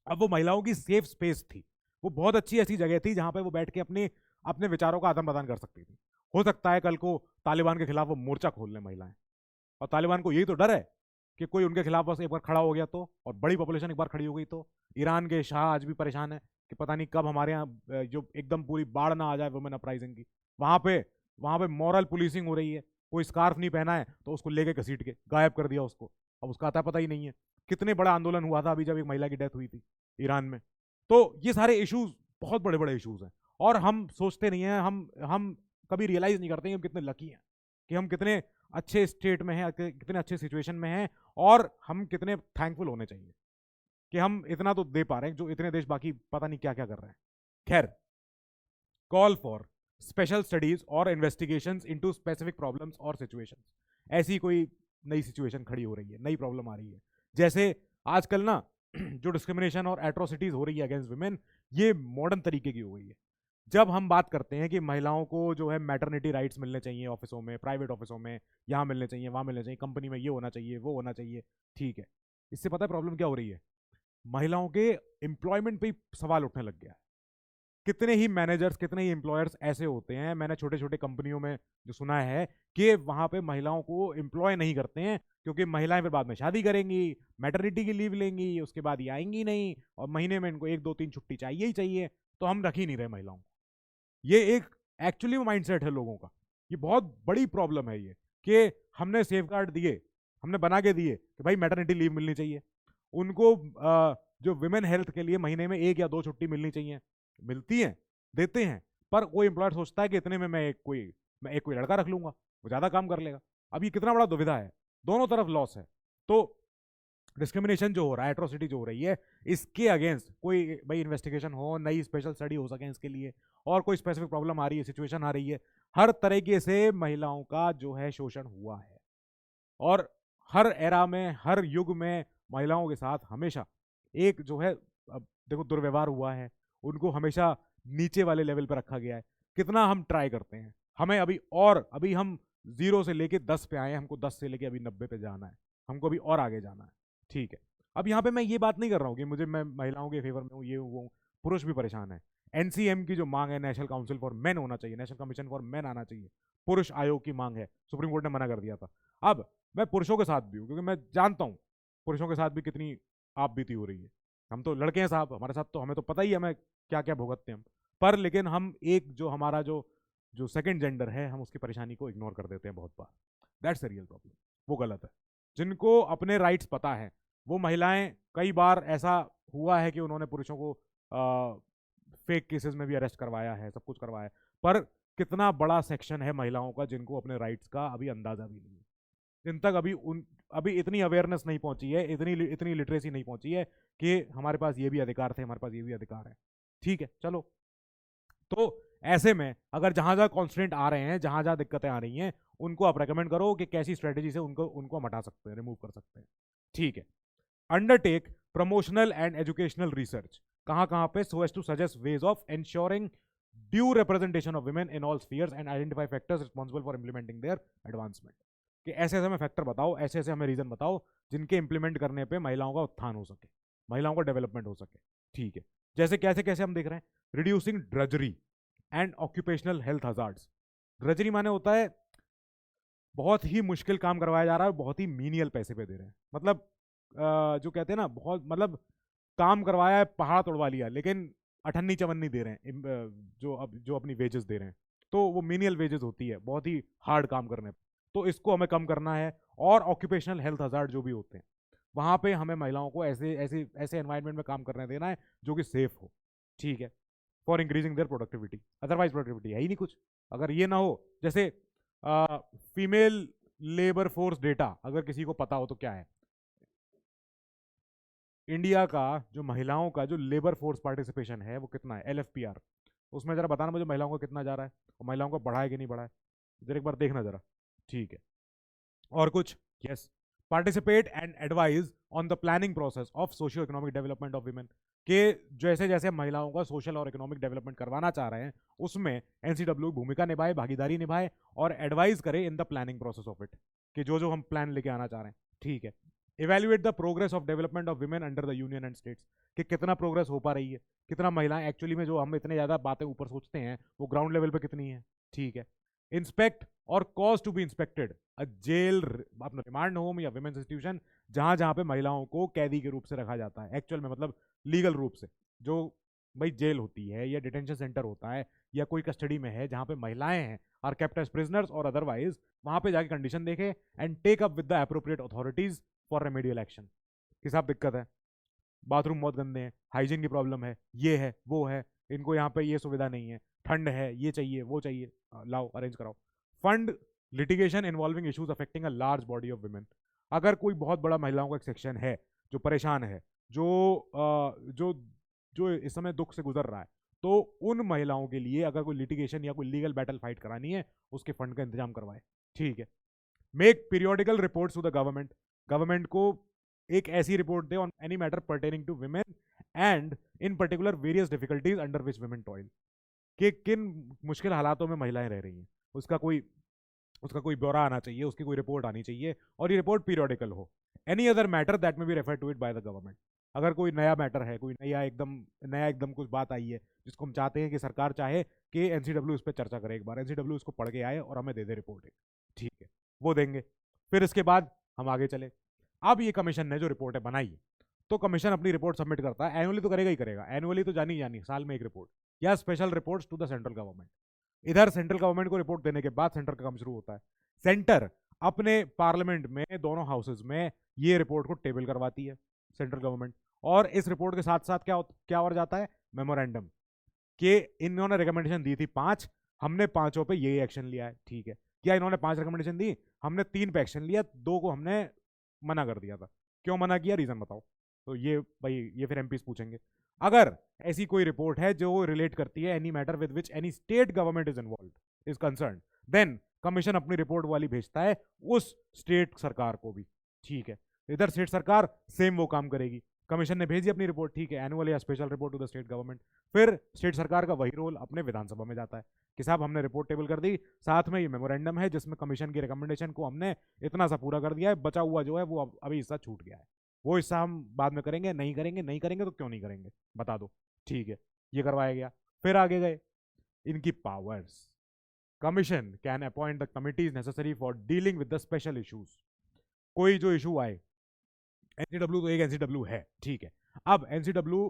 अब वो महिलाओं की सेफ स्पेस थी, वो बहुत अच्छी ऐसी जगह थी जहां पे वो बैठ के अपने अपने विचारों का आदान प्रदान कर सकती थी। हो सकता है कल को तालिबान के खिलाफ वो मोर्चा खोल लें महिलाएं, और तालिबान को यही तो डर है कि कोई उनके खिलाफ बस एक बार खड़ा हो गया तो, और बड़ी पॉपुलेशन एक बार खड़ी हो गई तो। ईरान के शाह आज भी परेशान है कि पता नहीं कब हमारे यहाँ जो एकदम पूरी बाढ़ ना आ जाए वुमेन अपराइजिंग की। वहां पे मॉरल पुलिसिंग हो रही है, कोई स्कार्फ नहीं पहना है तो उसको लेके घसीट के गायब कर दिया उसको, अब उसका आता पता ही नहीं है। कितने बड़ा आंदोलन हुआ था अभी जब एक महिला की डेथ हुई थी ईरान में। तो ये सारे इश्यूज बहुत बड़े बड़े इश्यूज हैं, और हम सोचते नहीं हैं, हम कभी रियलाइज नहीं करते हैं हम कितने लकी हैं, कि हम कितने अच्छे स्टेट में हैं, कितने अच्छे सिचुएशन में हैं, और हम कितने थैंकफुल होने चाहिए कि हम इतना तो दे पा रहे हैं जो इतने देश बाकी पता नहीं क्या क्या कर रहे हैं। खैर, कॉल फॉर स्पेशल स्टडीज और इन्वेस्टिगेशंस इनटू स्पेसिफिक प्रॉब्लम्स और सिचुएशंस। ऐसी कोई नई सिचुएशन खड़ी हो रही है, नई प्रॉब्लम आ रही है, जैसे आजकल ना जो डिस्क्रिमिनेशन और एट्रोसिटीज हो रही है अगेंस्ट वुमेन, ये मॉडर्न तरीके की हो गई है। जब हम बात करते हैं कि महिलाओं को जो है मैटरनिटी राइट्स मिलने चाहिए ऑफिसों में, प्राइवेट ऑफिसों में, यहाँ मिलने चाहिए, वहाँ मिलने चाहिए, कंपनी में ये होना चाहिए, वो होना चाहिए, ठीक है, इससे पता है प्रॉब्लम क्या हो रही है? महिलाओं के एम्प्लॉयमेंट पे ही सवाल उठने लग गया है। कितने ही मैनेजर्स, कितने ही एम्प्लॉयर्स ऐसे होते हैं, मैंने छोटे छोटे कंपनियों में जो सुना है कि वहां पे महिलाओं को एम्प्लॉय नहीं करते हैं क्योंकि महिलाएं फिर बाद में शादी करेंगी, मैटरनिटी की लीव लेंगी, उसके बाद ये आएंगी नहीं, और महीने में इनको 1 2 3 छुट्टी चाहिए ही चाहिए, तो हम रख ही नहीं रहे महिलाओं को। ये एक एक्चुअली माइंडसेट है लोगों का, ये बहुत बड़ी प्रॉब्लम है ये, कि हमने सेफ गार्ड दिए, हमने बना के दिए कि भाई मैटरनिटी लीव मिलनी चाहिए उनको, जो विमेन हेल्थ के लिए महीने में 1 या 2 छुट्टी मिलनी चाहिए, मिलती हैं, देते हैं, पर कोई एम्प्लॉयर सोचता है कि इतने में मैं एक कोई लड़का रख लूंगा, वो ज्यादा काम कर लेगा। अब ये कितना बड़ा दुविधा है, दोनों तरफ लॉस है। तो डिस्क्रिमिनेशन जो हो रहा है, एट्रोसिटी जो हो रही है, इसके अगेंस्ट कोई भाई इन्वेस्टिगेशन हो, नई स्पेशल स्टडी हो सके इसके लिए, और कोई स्पेसिफिक प्रॉब्लम आ रही है, सिचुएशन आ रही है, हर तरीके से महिलाओं का जो है शोषण हुआ है, और हर एरा में, हर युग में महिलाओं के साथ हमेशा एक जो है, अब देखो, दुर्व्यवहार हुआ है, उनको हमेशा नीचे वाले लेवल पर रखा गया है। कितना हम ट्राई करते हैं, हमें अभी हम 0 से लेके 10 पे आए हैं, हमको 10 से लेके अभी 90 पे जाना है, हमको अभी और आगे जाना है। ठीक है, अब यहाँ पे मैं ये बात नहीं कर रहा हूँ कि मैं महिलाओं के फेवर में हूँ, ये हूँ, पुरुष भी परेशान है। एनसीएम की जो मांग है, नेशनल काउंसिल फॉर मेन होना चाहिए, नेशनल कमीशन फॉर मेन आना चाहिए, पुरुष आयोग की मांग है, सुप्रीम कोर्ट ने मना कर दिया था। अब मैं पुरुषों के साथ भी हूँ, क्योंकि मैं जानता हूँ पुरुषों के साथ भी कितनी आप बीती हो रही है। हम तो लड़के हैं साहब, हमारे साथ तो हमें तो पता ही है हमें क्या क्या भुगतते हैं हम, पर लेकिन हम एक जो हमारा जो जो सेकंड जेंडर है, हम उसकी परेशानी को इग्नोर कर देते हैं बहुत बार। दैट्स द रियल प्रॉब्लम, वो गलत है। जिनको अपने राइट्स पता है, वो महिलाएं, कई बार ऐसा हुआ है कि उन्होंने पुरुषों को फेक केसेस में भी अरेस्ट करवाया है, सब कुछ करवाया है, पर कितना बड़ा सेक्शन है महिलाओं का जिनको अपने राइट्स का अभी अंदाजा भी नहीं है, जिन तक अभी इतनी अवेयरनेस नहीं पहुंची है, इतनी लिटरेसी नहीं पहुंची है कि हमारे पास ये भी अधिकार थे, हमारे पास ये भी अधिकार है। ठीक है, चलो। तो ऐसे में अगर जहां जहां कॉन्स्टेंट आ रहे हैं, जहां जहां दिक्कतें आ रही हैं, उनको आप रेकमेंड करो कि कैसी स्ट्रेटेजी से उनको उनको हम हटा सकते हैं, रिमूव कर सकते हैं। ठीक है, undertake promotional and educational research, कहां कहां पे, so as to suggest ways of ensuring due representation of women in all spheres and identify factors responsible for implementing their advancement. कि ऐसे ऐसे हमें फैक्टर बताओ, ऐसे ऐसे हमें रीजन बताओ जिनके इंप्लीमेंट करने पे महिलाओं का उत्थान हो सके, महिलाओं का डेवलपमेंट हो सके। ठीक है, जैसे कैसे कैसे हम देख रहे हैं, reducing drudgery and occupational health hazards. Drudgery माने होता है बहुत ही मुश्किल काम करवाया जा रहा है, बहुत ही मीनियल पैसे पे दे रहे हैं, मतलब जो कहते हैं ना, बहुत मतलब काम करवाया है, पहाड़ तोड़वा लिया, लेकिन अठन्नी चवन्नी दे रहे हैं, जो अपनी वेजेस दे रहे हैं, तो वो मीनियल वेजेस होती है, बहुत ही हार्ड काम करने पर। तो इसको हमें कम करना है, और ऑक्यूपेशनल हेल्थ हजार्ड जो भी होते हैं, वहां पे हमें महिलाओं को ऐसे ऐसे ऐसे एनवायरनमेंट में काम करने देना है जो कि सेफ हो। ठीक है, for increasing there productivity, otherwise productivity है ही नहीं कुछ अगर ये ना हो। जैसे फीमेल लेबर फोर्स डेटा अगर किसी को पता हो तो क्या है, इंडिया का जो महिलाओं का जो लेबर फोर्स पार्टिसिपेशन है वो कितना है, एलएफपीआर, उसमें जरा बताना मुझे महिलाओं का कितना जा रहा है, और महिलाओं का बढ़ा है कि नहीं बढ़ा है, जरा एक बार देखना जरा। ठीक है, और कुछ, yes, participate and advise on the planning process of socio economic development of women, के जैसे जैसे महिलाओं का सोशल और इकोनॉमिक डेवलपमेंट करवाना चाह रहे हैं, उसमें एनसीडब्ल्यू भूमिका निभाए, भागीदारी निभाए, और एडवाइज करे in the planning process of it, कि जो जो हम प्लान लेके आना चाह रहे हैं। ठीक है, evaluate the progress of development of women under the union and states, कि कितना प्रोग्रेस हो पा रही है, कितना महिलाएं एक्चुअली में, जो हम इतने ज्यादा बातें ऊपर सोचते हैं, वो ग्राउंड लेवल पे कितनी है। ठीक है, इंस्पेक्ट और cause to be inspected a jail, अपना रिमांड होम या विमेंस इंस्टीट्यूशन, जहां जहां पे महिलाओं को कैदी के रूप से रखा जाता है, एक्चुअल में मतलब लीगल रूप से, जो भाई जेल होती है या डिटेंशन सेंटर होता है या कोई कस्टडी में है जहां पे महिलाएं हैं, आर केप्ट एज प्रिजनर्स और अदरवाइज, वहां पे जाके कंडीशन देखे and take up with the appropriate authorities for remedial action. कि साहब दिक्कत है, बाथरूम बहुत गंदे हैं, हाइजीन की प्रॉब्लम है, ये है वो है, इनको यहाँ पे ये सुविधा नहीं है, ठंड है, ये चाहिए वो चाहिए, लाओ अरेंज कराओ। Fund litigation involving issues affecting a large body of women, अगर कोई बहुत बड़ा महिलाओं का एक सेक्शन है जो परेशान है, जो जो जो इस समय दुख से गुजर रहा है, तो उन महिलाओं के लिए अगर कोई लिटिगेशन या कोई लीगल बैटल फाइट करानी है, उसके फंड का इंतजाम करवाए। ठीक है, make periodical reports to the government, government को एक ऐसी रिपोर्ट दे on any matter pertaining to women and in particular various difficulties under which women toil, कि किन मुश्किल हालातों में महिलाएं रह रही हैं, उसका कोई ब्यौरा आना चाहिए, उसकी कोई रिपोर्ट आनी चाहिए, और ये रिपोर्ट पीरियोडिकल हो। Any other matter that may be refer to it by the government, अगर कोई नया मैटर है, कोई नया एकदम कुछ बात आई है जिसको हम चाहते हैं कि सरकार चाहे कि एनसीडब्ल्यू इस पर चर्चा करे, एक बार एनसीडब्ल्यू इसको पढ़ के आए और हमें दे दे रिपोर्ट एक। ठीक है, वो देंगे। फिर इसके बाद हम आगे चले। अब ये कमीशन ने जो रिपोर्टें बनाई, तो कमीशन अपनी रिपोर्ट सबमिट करता है, एनुअली तो करेगा ही करेगा, एनुअली तो जानी जानी साल में एक रिपोर्ट, या special reports to the central government. इधर सेंट्रल गवर्नमेंट को रिपोर्ट देने के बाद सेंटर का काम शुरू होता है। सेंटर अपने पार्लियामेंट में दोनों हाउसेज में ये रिपोर्ट को टेबल करवाती है सेंट्रल गवर्नमेंट, और इस रिपोर्ट के साथ साथ क्या और जाता है, मेमोरेंडम, कि इन्होंने रिकमेंडेशन दी थी 5, हमने 5 पे ये एक्शन लिया है, ठीक है। क्या इन्होंने 5 रिकमेंडेशन दी, हमने 3 पे एक्शन लिया, 2 को हमने मना कर दिया था। क्यों मना किया, रीजन बताओ। तो ये भाई ये फिर एमपीस पूछेंगे। अगर ऐसी कोई रिपोर्ट है जो रिलेट करती है any matter with which any state government is involve is concern, then commission अपनी रिपोर्ट वाली भेजता है उस स्टेट सरकार को भी, ठीक है। इधर स्टेट सरकार सेम वो काम करेगी, कमीशन ने भेजी अपनी रिपोर्ट, ठीक है, एनुअल या special report to the state government. फिर स्टेट सरकार का वही रोल अपने विधानसभा में जाता है कि साहब हमने रिपोर्ट टेबल कर दी, साथ में ये मेमोरेंडम है जिसमें कमीशन की रिकमेंडेशन को हमने इतना सा पूरा कर दिया है, बचा हुआ जो है वो अभी हिस्सा छूट गया है, वो हिस्सा हम बाद में करेंगे, नहीं करेंगे, नहीं करेंगे तो क्यों नहीं करेंगे बता दो, ठीक है। ये करवाया गया। फिर आगे गए, इनकी powers, commission can appoint the committees necessary for dealing with the special issues. कोई जो इशू आए, एनसीडब्ल्यू तो एक एनसीडब्ल्यू है, ठीक है। अब एनसीडब्ल्यू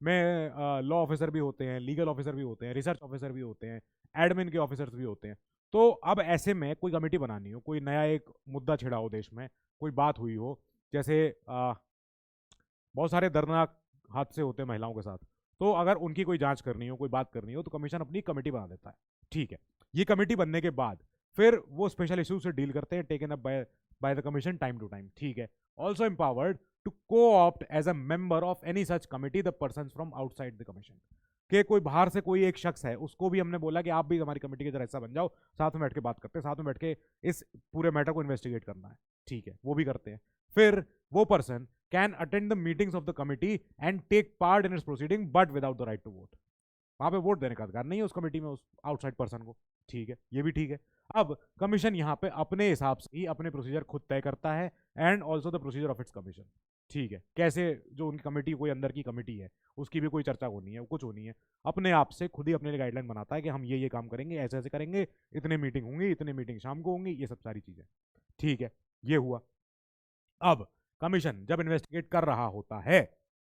में लॉ ऑफिसर भी होते हैं, लीगल ऑफिसर भी होते हैं, रिसर्च ऑफिसर भी होते हैं, एडमिन के ऑफिसर्स भी होते हैं। तो अब ऐसे में कोई कमेटी बनानी हो, कोई नया एक मुद्दा छिड़ा हो देश में, कोई बात हुई हो, जैसे बहुत सारे दर्दनाक हादसे होते हैं महिलाओं के साथ, तो अगर उनकी कोई जांच करनी हो, कोई बात करनी हो, तो कमीशन अपनी कमेटी बना देता है, ठीक है। ये कमेटी बनने के बाद फिर वो स्पेशल इशू से डील करते हैं, taken up by the commission time to time, ठीक है। Also empowered to co-opt as a member of any such committee the persons from outside the commission। कि कोई बाहर से कोई एक शख्स है, उसको भी हमने बोला कि आप भी हमारी कमेटी की तरह हिस्सा बन जाओ, साथ में बैठ के बात करते हैं, साथ में बैठ के इस पूरे मैटर को इन्वेस्टिगेट करना है, ठीक है, वो भी करते हैं। फिर वो person can attend the meetings of the committee and take part in its proceeding but without the right to vote. वहां पे वोट देने का अधिकार नहीं है उस कमेटी में, उस आउटसाइड पर्सन को, ठीक है, ये भी ठीक है। अब कमीशन यहाँ पे अपने हिसाब से ही अपने प्रोसीजर खुद तय करता है, and also the procedure of its commission, ठीक है। कैसे जो उनकी कमेटी, कोई अंदर की कमेटी है, उसकी भी कोई चर्चा होनी है, कुछ होनी है, अपने आप से खुद ही अपने लिए गाइडलाइन बनाता है कि हम ये काम करेंगे, ऐसे ऐसे करेंगे, इतने मीटिंग होंगी, इतने मीटिंग शाम को होंगी, ये सब सारी चीजें, ठीक है, ये हुआ। अब कमीशन जब इन्वेस्टिगेट कर रहा होता है,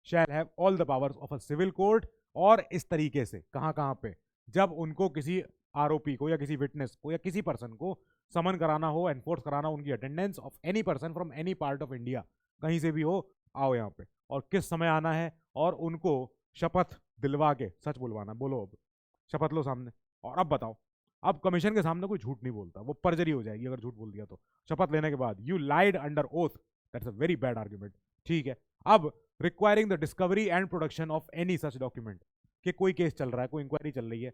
shall have all the powers of a civil court, और इस तरीके से कहां कहां पे, जब उनको किसी आरोपी को या किसी विटनेस को या किसी पर्सन को समन कराना हो, एनफोर्स कराना, उनकी attendance of any person from any part of India, कहीं से भी हो, आओ यहाँ पे, और किस समय आना है, और उनको शपथ दिलवा के सच बुलवाना, बोलो अब शपथ लो सामने, और अब बताओ। अब कमीशन के सामने कोई झूठ नहीं बोलता, वो परजरी हो जाएगी अगर झूठ बोल दिया तो। शपथ लेने के बाद you lied under oath, that's a very bad argument, ठीक है। अब requiring the discovery and production of any such document, कि कोई केस चल रहा है, कोई इंक्वायरी चल रही है,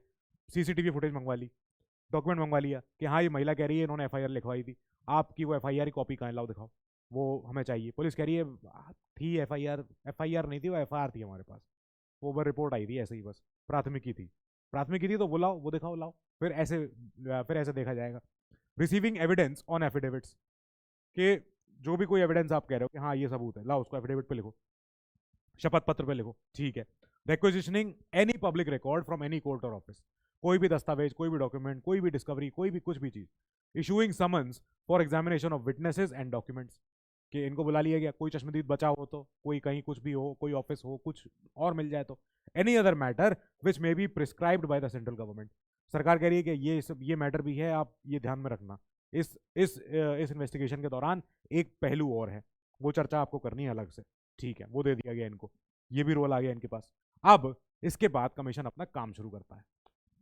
सीसीटीवी फुटेज मंगवा ली, डॉक्यूमेंट मंगवा लिया कि हाँ ये महिला कह रही है इन्होंने एफआईआर लिखवाई थी, आपकी वो एफआईआर की कॉपी कहाँ है, लाओ दिखाओ, वो हमें चाहिए। पुलिस कह रही है थी एफआईआर, एफआईआर नहीं थी, वो एफआईआर थी हमारे पास, वो ओवर रिपोर्ट आई थी ऐसे ही, बस प्राथमिकी थी, प्राथमिकी थी तो वो लाओ, वो दिखाओ, लाओ। फिर ऐसे देखा जाएगा। रिसीविंग एविडेंस ऑन एफिडेविट्स, कि जो भी कोई एविडेंस आप कह रहे हो कि हाँ ये सबूत है, लाओ उसको एफिडेविट पे लिखो, शपथ पत्र पे लिखो, ठीक है। Requisitioning any public record from any court or office, कोई भी दस्तावेज, कोई भी डॉक्यूमेंट, कोई भी डिस्कवरी, कोई भी कुछ भी चीज। Issuing summons for examination of witnesses and documents, कि इनको बुला लिया गया, कोई चश्मदीद बचा हो तो, कोई कहीं कुछ भी हो, कोई ऑफिस हो, कुछ और मिल जाए तो। Any other matter which may be prescribed bye the central government, सरकार कह रही है कि ये मैटर भी है, आप ये ध्यान में रखना, इस इन्वेस्टिगेशन के दौरान एक पहलू और है, वो चर्चा आपको करनी है अलग से, ठीक है, वो दे दिया गया इनको, ये भी रोल आ गया इनके पास। अब इसके बाद कमीशन अपना काम शुरू करता है।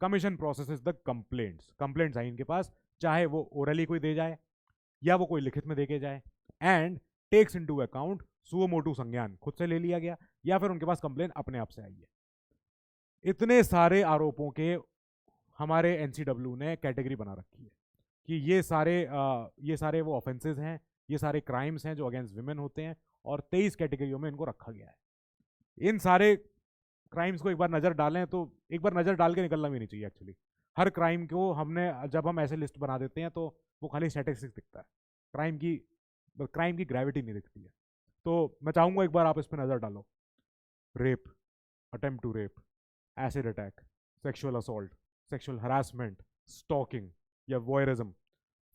कमीशन प्रोसेसेस द कंप्लेंट्स आई इनके पास, चाहे वो ओरली कोई दे जाए या वो कोई लिखित में देके जाए, and takes into account suo motu संज्ञान, खुद से ले लिया गया या फिर उनके पास कंप्लेन अपने आप से आई है। इतने सारे आरोपों के हमारे एनसीडब्ल्यू ने कैटेगरी बना रखी है कि ये सारे वो ऑफेंसेस हैं, ये सारे क्राइम्स हैं जो अगेंस्ट विमेन होते हैं, और 23 कैटेगरियों में इनको रखा गया है। इन सारे क्राइम्स को एक बार नजर डालें तो एक बार नजर डाल के निकलना भी नहीं चाहिए एक्चुअली। हर क्राइम को हमने, जब हम ऐसे लिस्ट बना देते हैं तो वो खाली स्टैटिस्टिक्स दिखता है, क्राइम की ग्रेविटी नहीं दिखती है। तो मैं चाहूंगा एक बार आप इस पर नजर डालो। Rape, attempt to rape, acid attack, sexual assault, sexual harassment, stalking या वॉयरिज्म,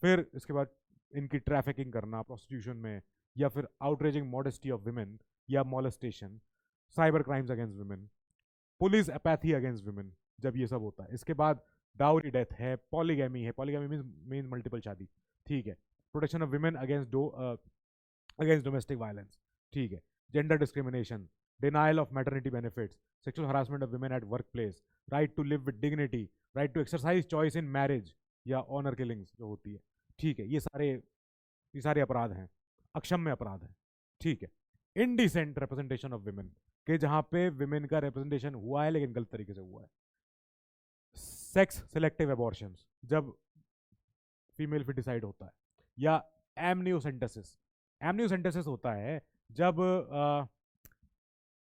फिर इसके बाद इनकी ट्रैफिकिंग करना प्रोस्टिट्यूशन में, या फिर आउटरेजिंग मॉडेस्टी ऑफ वुमेन या molestation, cyber crimes against women, police apathy against women, जब ये सब होता है। इसके बाद डाउरी डेथ है, पॉलीगैमी है, पॉलीगैमी मीन मल्टीपल शादी, ठीक है। Protection of women against domestic violence, ठीक है। Gender discrimination, denial of maternity benefits, sexual harassment of women at workplace, right to live with dignity, right to exercise choice in marriage या honour killings जो होती है, ठीक है। ये सारे अपराध हैं, अक्षम्य अपराध हैं, ठीक है। इनडिसेंट रिप्रेजेंटेशन ऑफ वुमेन, कि जहां पे विमेन का रिप्रेजेंटेशन हुआ है लेकिन गलत तरीके से हुआ है। सेक्स सिलेक्टिव एबॉर्शंस, जब फीमेल फिटिसाइड होता है, या एमनियोसेंटेसिस। एमनियोसेंटेसिस होता है जब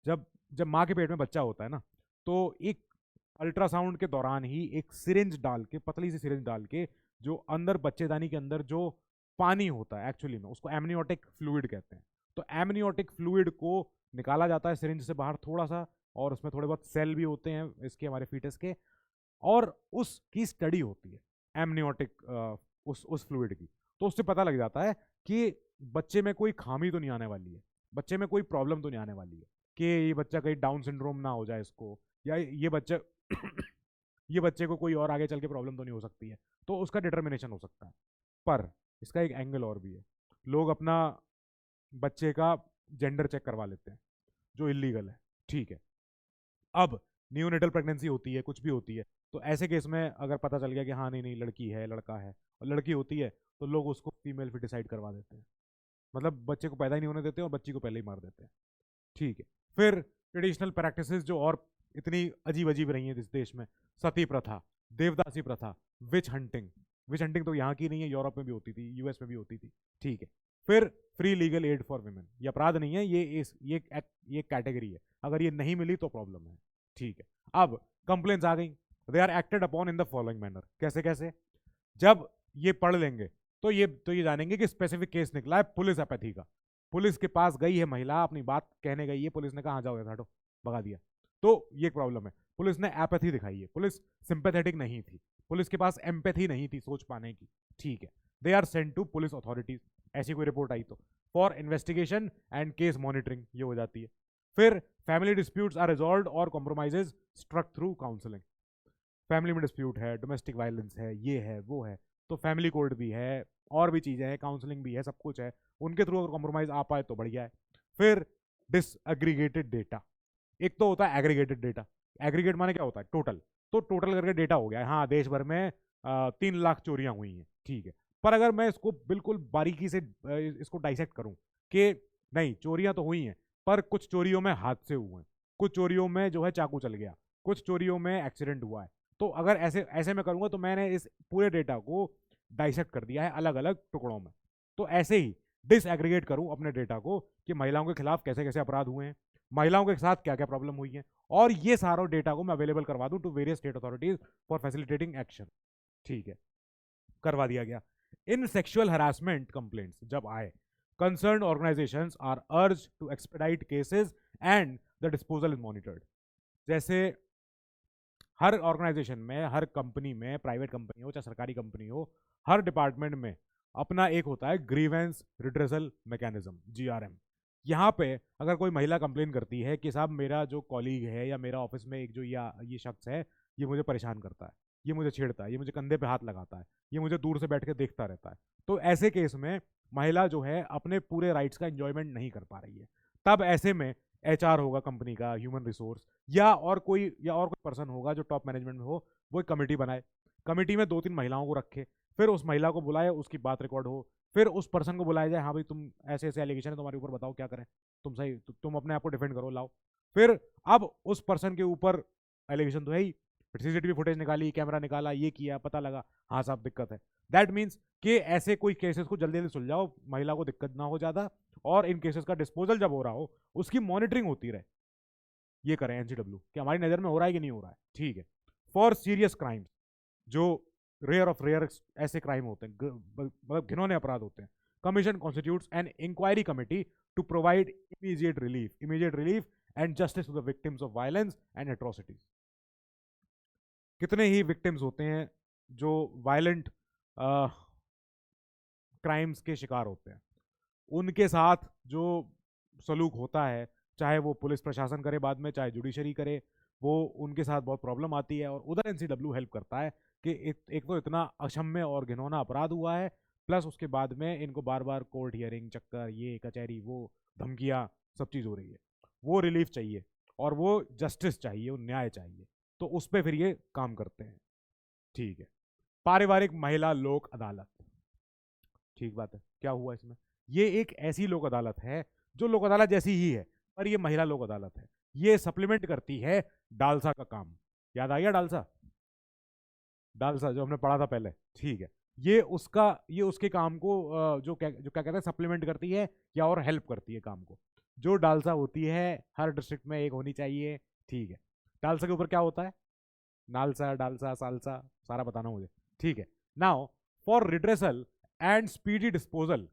जब जब माँ के पेट में बच्चा होता है ना, तो एक अल्ट्रासाउंड के दौरान ही एक सिरिंज डाल के, पतली सी सिरिंज डाल के, जो अंदर बच्चेदानी के अंदर जो पानी होता है एक्चुअली में, उसको एमनियोटिक फ्लूइड कहते हैं। तो एमनियोटिक फ्लूइड को निकाला जाता है सिरिंज से बाहर थोड़ा सा, और उसमें थोड़े बहुत सेल भी होते हैं इसके, हमारे फीटस के, और उसकी स्टडी होती है एमनियोटिक उस फ्लूइड की। तो उससे पता लग जाता है कि बच्चे में कोई खामी तो नहीं आने वाली है, बच्चे में कोई प्रॉब्लम तो नहीं आने वाली है, कि ये बच्चा कहीं डाउन सिंड्रोम ना हो जाए इसको, या ये बच्चे ये बच्चे को कोई और आगे चल के प्रॉब्लम तो नहीं हो सकती है। तो उसका डिटर्मिनेशन हो सकता है। पर इसका एक एंगल और भी है, लोग अपना बच्चे का जेंडर चेक करवा लेते हैं, जो इलीगल है, ठीक है। अब न्यूनेटल प्रेगनेंसी होती है, कुछ भी होती है, तो ऐसे केस में अगर पता चल गया कि हाँ नहीं नहीं लड़की है लड़का है, और लड़की होती है, तो लोग उसको फीमेल फिटिसाइड करवा देते हैं, मतलब बच्चे को पैदा ही नहीं होने देते और बच्ची को पहले ही मार देते हैं, ठीक है। फिर ट्रेडिशनल प्रैक्टिसेस जो और इतनी अजीब अजीब रही हैं इस देश में, सती प्रथा, देवदासी प्रथा, विच हंटिंग। विच हंटिंग तो यहाँ की नहीं है, यूरोप में भी होती थी, यूएस में भी होती थी, ठीक है। फिर free legal aid for women, ये अपराध नहीं है, ये कैटेगरी है, अगर ये नहीं मिली तो प्रॉब्लम है, ठीक है। अब कंप्लेंट्स आ गई, they are acted upon in the following manner, कैसे कैसे, जब ये पढ़ लेंगे तो ये जानेंगे कि स्पेसिफिक केस निकला है पुलिस अपैथी का। पुलिस के पास गई है महिला, अपनी बात कहने गई है, पुलिस ने कहा जाओ हटो, भगा दिया, तो ये प्रॉब्लम है। पुलिस ने एपैथी दिखाई है, पुलिस सिंपैथेटिक नहीं थी, पुलिस के पास एम्पैथी नहीं थी सोच पाने की, ठीक है। They are sent to police authorities, ऐसी कोई रिपोर्ट आई तो, for investigation and case monitoring, ये हो जाती है। फिर फैमिली डिस्प्यूट्स आर रिजॉल्व्ड और compromises struck through counselling. Family में डिस्प्यूट है, डोमेस्टिक वायलेंस है, ये है वो है, तो फैमिली कोर्ट भी है, और भी चीज़ें हैं, काउंसलिंग भी है, सब कुछ है, उनके थ्रू अगर कॉम्प्रोमाइज आ पाए तो बढ़िया है। फिर डिसएग्रीगेटेड डेटा, एक तो होता है एग्रीगेटेड डेटा। एग्रीगेट माने क्या होता है, टोटल, तो टोटल करके डेटा हो गया है, हाँ देश भर में 3 लाख चोरियां हुई हैं, ठीक है। पर अगर मैं इसको बिल्कुल बारीकी से इसको डाइसेक्ट करूं कि नहीं चोरियां तो हुई हैं, पर कुछ चोरियों में हादसे हुए हैं, कुछ चोरियों में जो है चाकू चल गया, कुछ चोरियों में एक्सीडेंट हुआ है, तो अगर ऐसे ऐसे में करूंगा तो मैंने इस पूरे डेटा को डाइसेक्ट कर दिया है अलग अलग टुकड़ों में। तो ऐसे ही डिसएग्रीगेट करूं अपने डेटा को कि महिलाओं के खिलाफ कैसे कैसे अपराध हुए हैं, महिलाओं के साथ क्या क्या प्रॉब्लम हुई है, और ये सारा डेटा को मैं अवेलेबल करवा दूं to various state authorities for facilitating action, ठीक है। करवा दिया गया। इन सेक्सुअल हरासमेंट कंप्लेंट्स जब आए, concern organisations are urge to expedite cases and the disposal is monitored. जैसे हर ऑर्गेनाइजेशन में, हर कंपनी में, प्राइवेट कंपनी हो चाहे सरकारी कंपनी हो, हर डिपार्टमेंट में अपना एक होता है ग्रीवेंस रिड्रेसल मैकेनिज्म, जीआरएम। यहाँ पे अगर कोई महिला कंप्लेन करती है कि साहब मेरा जो कॉलीग है या मेरा ऑफिस में एक जो ये शख्स है, ये मुझे परेशान करता है, ये मुझे छेड़ता है, ये मुझे कंधे पे हाथ लगाता है, ये मुझे दूर से बैठ के देखता रहता है, तो ऐसे केस में महिला जो है अपने पूरे राइट्स का एंजॉयमेंट नहीं कर पा रही है। तब ऐसे में एचआर होगा कंपनी का, ह्यूमन रिसोर्स, या और कोई पर्सन होगा जो टॉप मैनेजमेंट में हो, वो एक कमेटी बनाए, कमेटी में 2-3 महिलाओं को रखे, फिर उस महिला को बुलाए, उसकी बात रिकॉर्ड हो, फिर उस पर्सन को बुलाया जाए, हाँ भाई तुम ऐसे ऐसे एलिगेशन है तुम्हारे ऊपर, बताओ क्या करें, तुम सही तुम अपने आप को डिफेंड करो, लाओ। फिर अब उस पर्सन के ऊपर एलिगेशन तो है ही, सीसीटीवी फुटेज निकाली, कैमरा निकाला, ये किया, पता लगा, हाँ साहब दिक्कत है। दैट मीन्स कि ऐसे कोई केसेस को जल्दी जल्दी सुलझाओ, महिला को दिक्कत ना हो ज़्यादा, और इन केसेस का डिस्पोजल जब हो रहा हो उसकी मॉनिटरिंग होती रहे, ये करें एनसीडब्ल्यू कि हमारी नज़र में हो रहा है कि नहीं हो रहा है, ठीक है। फॉर सीरियस क्राइम्स, जो रेयर ऑफ रेयर ऐसे क्राइम होते हैं, मतलब घिनौने अपराध होते हैं, commission constitutes an inquiry committee to provide immediate relief and justice to the victims of violence and atrocities. कितने ही विक्टिम्स होते हैं जो वायलेंट क्राइम्स के शिकार होते हैं, उनके साथ जो सलूक होता है, चाहे वो पुलिस प्रशासन करे बाद में, चाहे जुडिशरी करे, वो उनके साथ बहुत प्रॉब्लम आती है। और उधर एनसीडब्ल्यू हेल्प करता है कि एक तो इतना अक्षम्य और घिनौना अपराध हुआ है, प्लस उसके बाद में इनको बार बार कोर्ट हियरिंग, चक्कर, ये कचहरी, वो धमकियाँ, सब चीज़ हो रही है, वो रिलीफ चाहिए और वो जस्टिस चाहिए, वो न्याय चाहिए, तो उस पर फिर ये काम करते हैं। ठीक है, पारिवारिक महिला लोक अदालत, ठीक बात है, क्या हुआ इसमें? ये एक ऐसी लोक अदालत है जो लोक अदालत जैसी ही है, पर ये महिला लोक अदालत है। ये सप्लीमेंट करती है डालसा का काम। याद आ गया डालसा? डालसा जो हमने पढ़ा था पहले, ठीक है। ये उसके काम को जो क्या कहते हैं, सप्लीमेंट करती है या और हेल्प करती है काम को। जो डालसा होती है हर डिस्ट्रिक्ट में एक होनी चाहिए, ठीक है। डालसा के ऊपर क्या होता है? नालसा, डालसा, सालसा, सारा बताना मुझे, ठीक है। Now for redressal and speedy disposal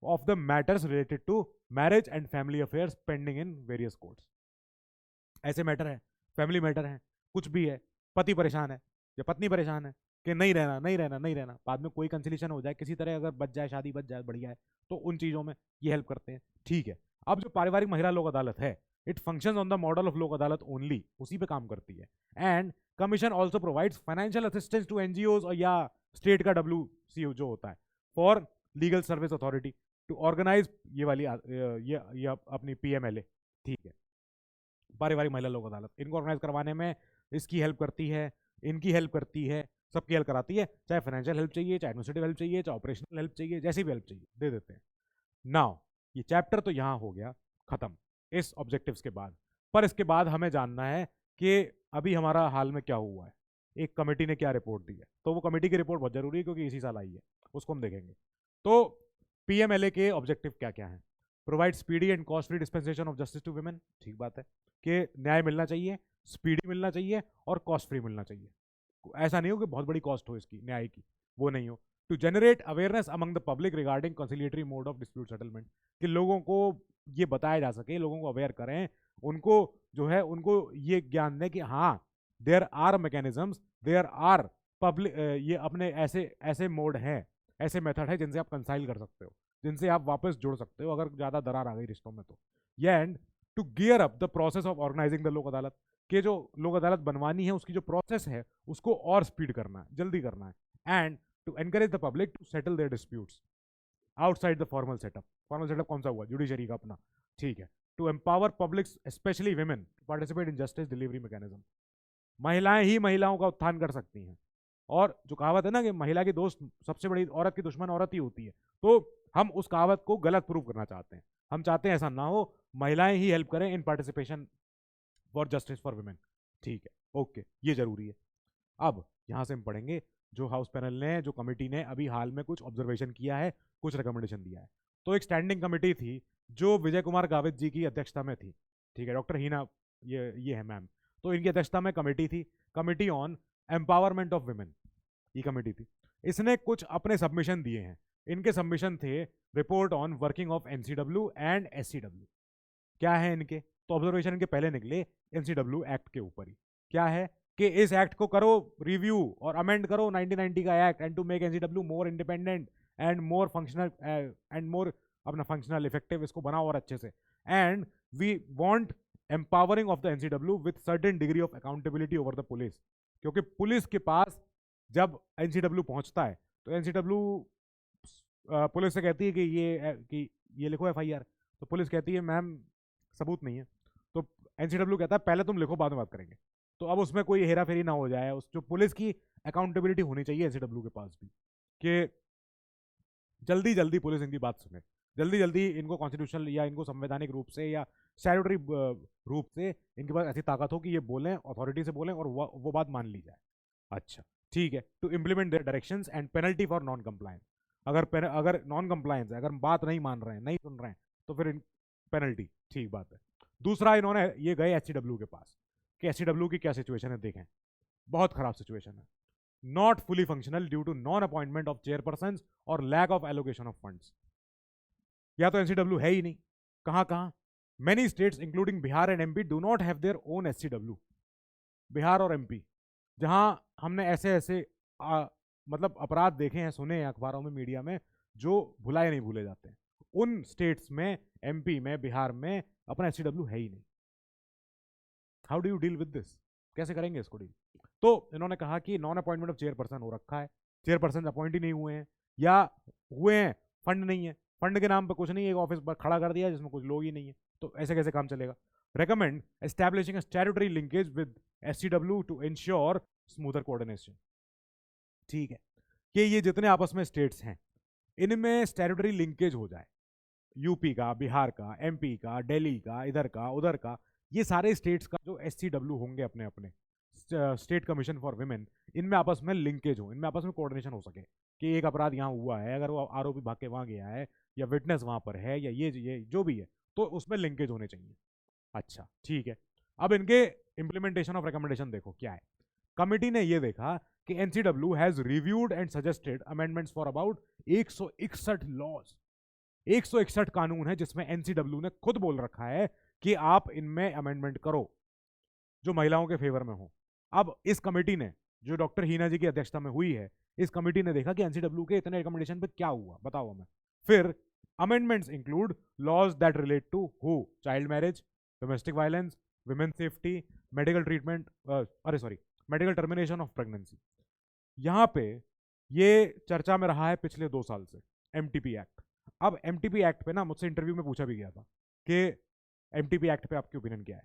of the matters related to marriage and family affairs pending in various courts. ऐसे मैटर है, फैमिली मैटर है, कुछ भी है, पति परेशान है या पत्नी परेशान है कि नहीं रहना, नहीं रहना, नहीं रहना, बाद में कोई कंसिलेशन हो जाए, किसी तरह अगर बच जाए, शादी बच जाए, बढ़िया है, तो उन चीज़ों में ये हेल्प करते हैं, ठीक है। अब जो पारिवारिक महिला लोक अदालत है, it functions on the model of Lok Adalat only, उसी पे काम करती है। And commission also provides financial assistance to NGOs या स्टेट का WCO जो होता है, for legal service authority to organise ये वाली ये अपनी PMLA, ठीक है। पारिवारिक महिला लोक अदालत इनको ऑर्गेनाइज करवाने में इसकी हेल्प करती है, इनकी हेल्प करती है, सबकी हेल्प कराती है। चाहे फाइनेंशियल हेल्प चाहिए, चाहे एडमिनिस्ट्रेटिव हेल्प चाहिए, चाहे ऑपरेशनल हेल्प चाहिए, जैसी भी हेल्प चाहिए दे देते हैं। नाउ ये चैप्टर तो यहाँ हो गया खत्म इस ऑब्जेक्टिव्स के बाद। पर इसके बाद हमें जानना है कि अभी हमारा हाल में क्या हुआ है, एक कमेटी ने क्या रिपोर्ट दी है। तो वो कमेटी की रिपोर्ट बहुत जरूरी है क्योंकि इसी साल आई है, उसको हम देखेंगे। तो PMLA के ऑब्जेक्टिव क्या क्या हैं? Provide speedy and cost free dispensation of justice to women, ठीक बात है कि न्याय मिलना चाहिए, स्पीडी मिलना चाहिए और कॉस्ट फ्री मिलना चाहिए। ऐसा नहीं हो कि बहुत बड़ी कॉस्ट हो इसकी न्याय की, वो नहीं हो। To generate awareness among the public regarding conciliatory mode of dispute settlement, कि लोगों को ये बताया जा सके, लोगों को अवेयर करें, उनको जो है उनको ये ज्ञान दें कि हाँ there are mechanisms, there are public, ये अपने ऐसे ऐसे मोड हैं, ऐसे मेथड है जिनसे आप कंसाइल कर सकते हो, जिनसे आप वापस जोड़ सकते हो अगर ज़्यादा दरार आ गई रिश्तों में तो। ये and to gear up the process of organising the Lok Adalat, के जो लोक अदालत बनवानी है उसकी जो प्रोसेस है उसको और स्पीड करना है, जल्दी करना है। And to encourage the public to settle their disputes outside the formal setup. Formal setup कौन सा हुआ? जुडिशरी का अपना, ठीक है। To empower public specially women to participate in justice delivery mechanism, महिलाएं ही महिलाओं का उत्थान कर सकती हैं। और जो कहावत है ना कि महिला की दोस्त सबसे बड़ी, औरत की दुश्मन औरत ही होती है, तो हम उस कहावत को गलत प्रूव करना चाहते हैं। हम चाहते हैं ऐसा ना हो, महिलाएं ही हेल्प करें in participation for justice for women, ठीक है, ओके, ये जरूरी है। अब यहां से हम पढ़ेंगे जो हाउस पैनल ने, जो कमेटी ने अभी हाल में कुछ ऑब्जर्वेशन किया है, कुछ रिकमेंडेशन दिया है। तो एक स्टैंडिंग कमेटी थी जो विजय कुमार गावित जी की अध्यक्षता में थी, ठीक है, डॉक्टर हीना ये है मैम, तो इनकी अध्यक्षता में कमेटी थी, committee on empowerment of women, ये कमेटी थी। इसने कुछ अपने सबमिशन दिए हैं। इनके सबमिशन थे report on working of NCW and SCW। क्या है इनके? तो ऑब्जर्वेशन इनके पहले निकले NCW एक्ट के ऊपर ही। क्या है कि इस एक्ट को करो रिव्यू और अमेंड करो 1990 का act, and to make NCW more independent and more functional and more अपना फंक्शनल इफेक्टिव, इसको बनाओ और अच्छे से। And we want empowering of the NCW with certain degree of accountability over the police, क्योंकि पुलिस के पास जब NCW पहुंचता है तो NCW पुलिस से कहती है कि ये लिखो FIR, तो पुलिस कहती है मैम सबूत नहीं है, तो NCW कहता है पहले तुम लिखो बाद में बात करेंगे। तो अब उसमें कोई हेरा फेरी ना हो जाए, उस जो पुलिस की अकाउंटेबिलिटी होनी चाहिए NCW के पास भी, कि जल्दी जल्दी पुलिस इनकी बात सुने, जल्दी जल्दी इनको कॉन्स्टिट्यूशनल या इनको संवैधानिक रूप से या स्टैट्यूटरी रूप से इनके पास ऐसी ताकत हो कि ये बोलें, अथॉरिटी से बोलें और वो बात मान ली जाए। अच्छा ठीक है, to implement their directions and penalty for non compliance, अगर नॉन कंप्लायंस है, अगर बात नहीं मान रहे हैं, नहीं सुन रहे हैं, तो फिर पेनल्टी, ठीक बात है। दूसरा इन्होंने ये गए SCW के पास कि SCW की क्या सिचुएशन है, देखें बहुत खराब सिचुएशन है। Not fully functional due to non appointment of chairperson और lack of allocation of funds. या तो NCW है ही नहीं, कहां कहां many states including Bihar and MP do not have their own SCW। Bihar और MP जहां हमने ऐसे ऐसे मतलब अपराध देखे हैं, सुने हैं अखबारों में, मीडिया में, जो भुलाए नहीं भूले जाते हैं। उन स्टेट्स में, एमपी में, बिहार में अपना एससीडब्ल्यू है ही नहीं। How do you deal with this? कैसे करेंगे इसको डील? तो इन्होंने कहा कि नॉन अपॉइंटमेंट ऑफ चेयरपर्सन हो रखा है, चेयरपर्सन अपॉइंट ही नहीं हुए हैं, या हुए हैं फंड नहीं है, फंड के नाम पर कुछ नहीं, एक ऑफिस पर खड़ा कर दिया जिसमें कुछ लोग ही नहीं है, तो ऐसे कैसे काम चलेगा? Recommend establishing statutory linkage with SCW to ensure smoother coordination. ठीक है, कि ये जितने आपस में स्टेट्स हैं इनमें स्टैट्यूटरी लिंकेज हो जाए, यूपी का, बिहार का, एमपी का, दिल्ली का, इधर का, उधर का, ये सारे स्टेट्स का जो एससीडब्ल्यू होंगे अपने अपने स्टेट कमीशन फॉर विमेन, इनमें आपस में लिंकेज हो, इनमें आपस में कोऑर्डिनेशन हो सके कि एक अपराध यहाँ हुआ है, अगर वो आरोपी भाग के वहां गया है या विटनेस वहां पर है या ये जो भी है, तो उसमें लिंकेज होने चाहिए। अच्छा ठीक है, अब इनके इंप्लीमेंटेशन ऑफ रिकमेंडेशन देखो क्या है। कमिटी ने ये देखा कि NCW has reviewed and suggested amendments for about 161 laws. 161 कानून है जिसमें एनसीडब्ल्यू ने खुद बोल रखा है कि आप इनमें अमेंडमेंट करो जो महिलाओं के फेवर में हो। अब इस कमेटी ने, जो डॉक्टर हीना जी की अध्यक्षता में हुई है, इस कमेटी ने देखा कि एनसीडब्ल्यू के इतने रिकमेंडेशन पे क्या हुआ, बताओ हमें। फिर amendments include laws that relate to uh, child marriage, domestic violence, women safety, medical treatment, medical termination of pregnancy. यहां पे ये चर्चा में रहा है पिछले 2 साल से, एमटीपी एक्ट। अब एमटीपी एक्ट पे ना मुझसे इंटरव्यू में पूछा भी गया था कि एमटीपी एक्ट पे आपकी ओपिनियन क्या है।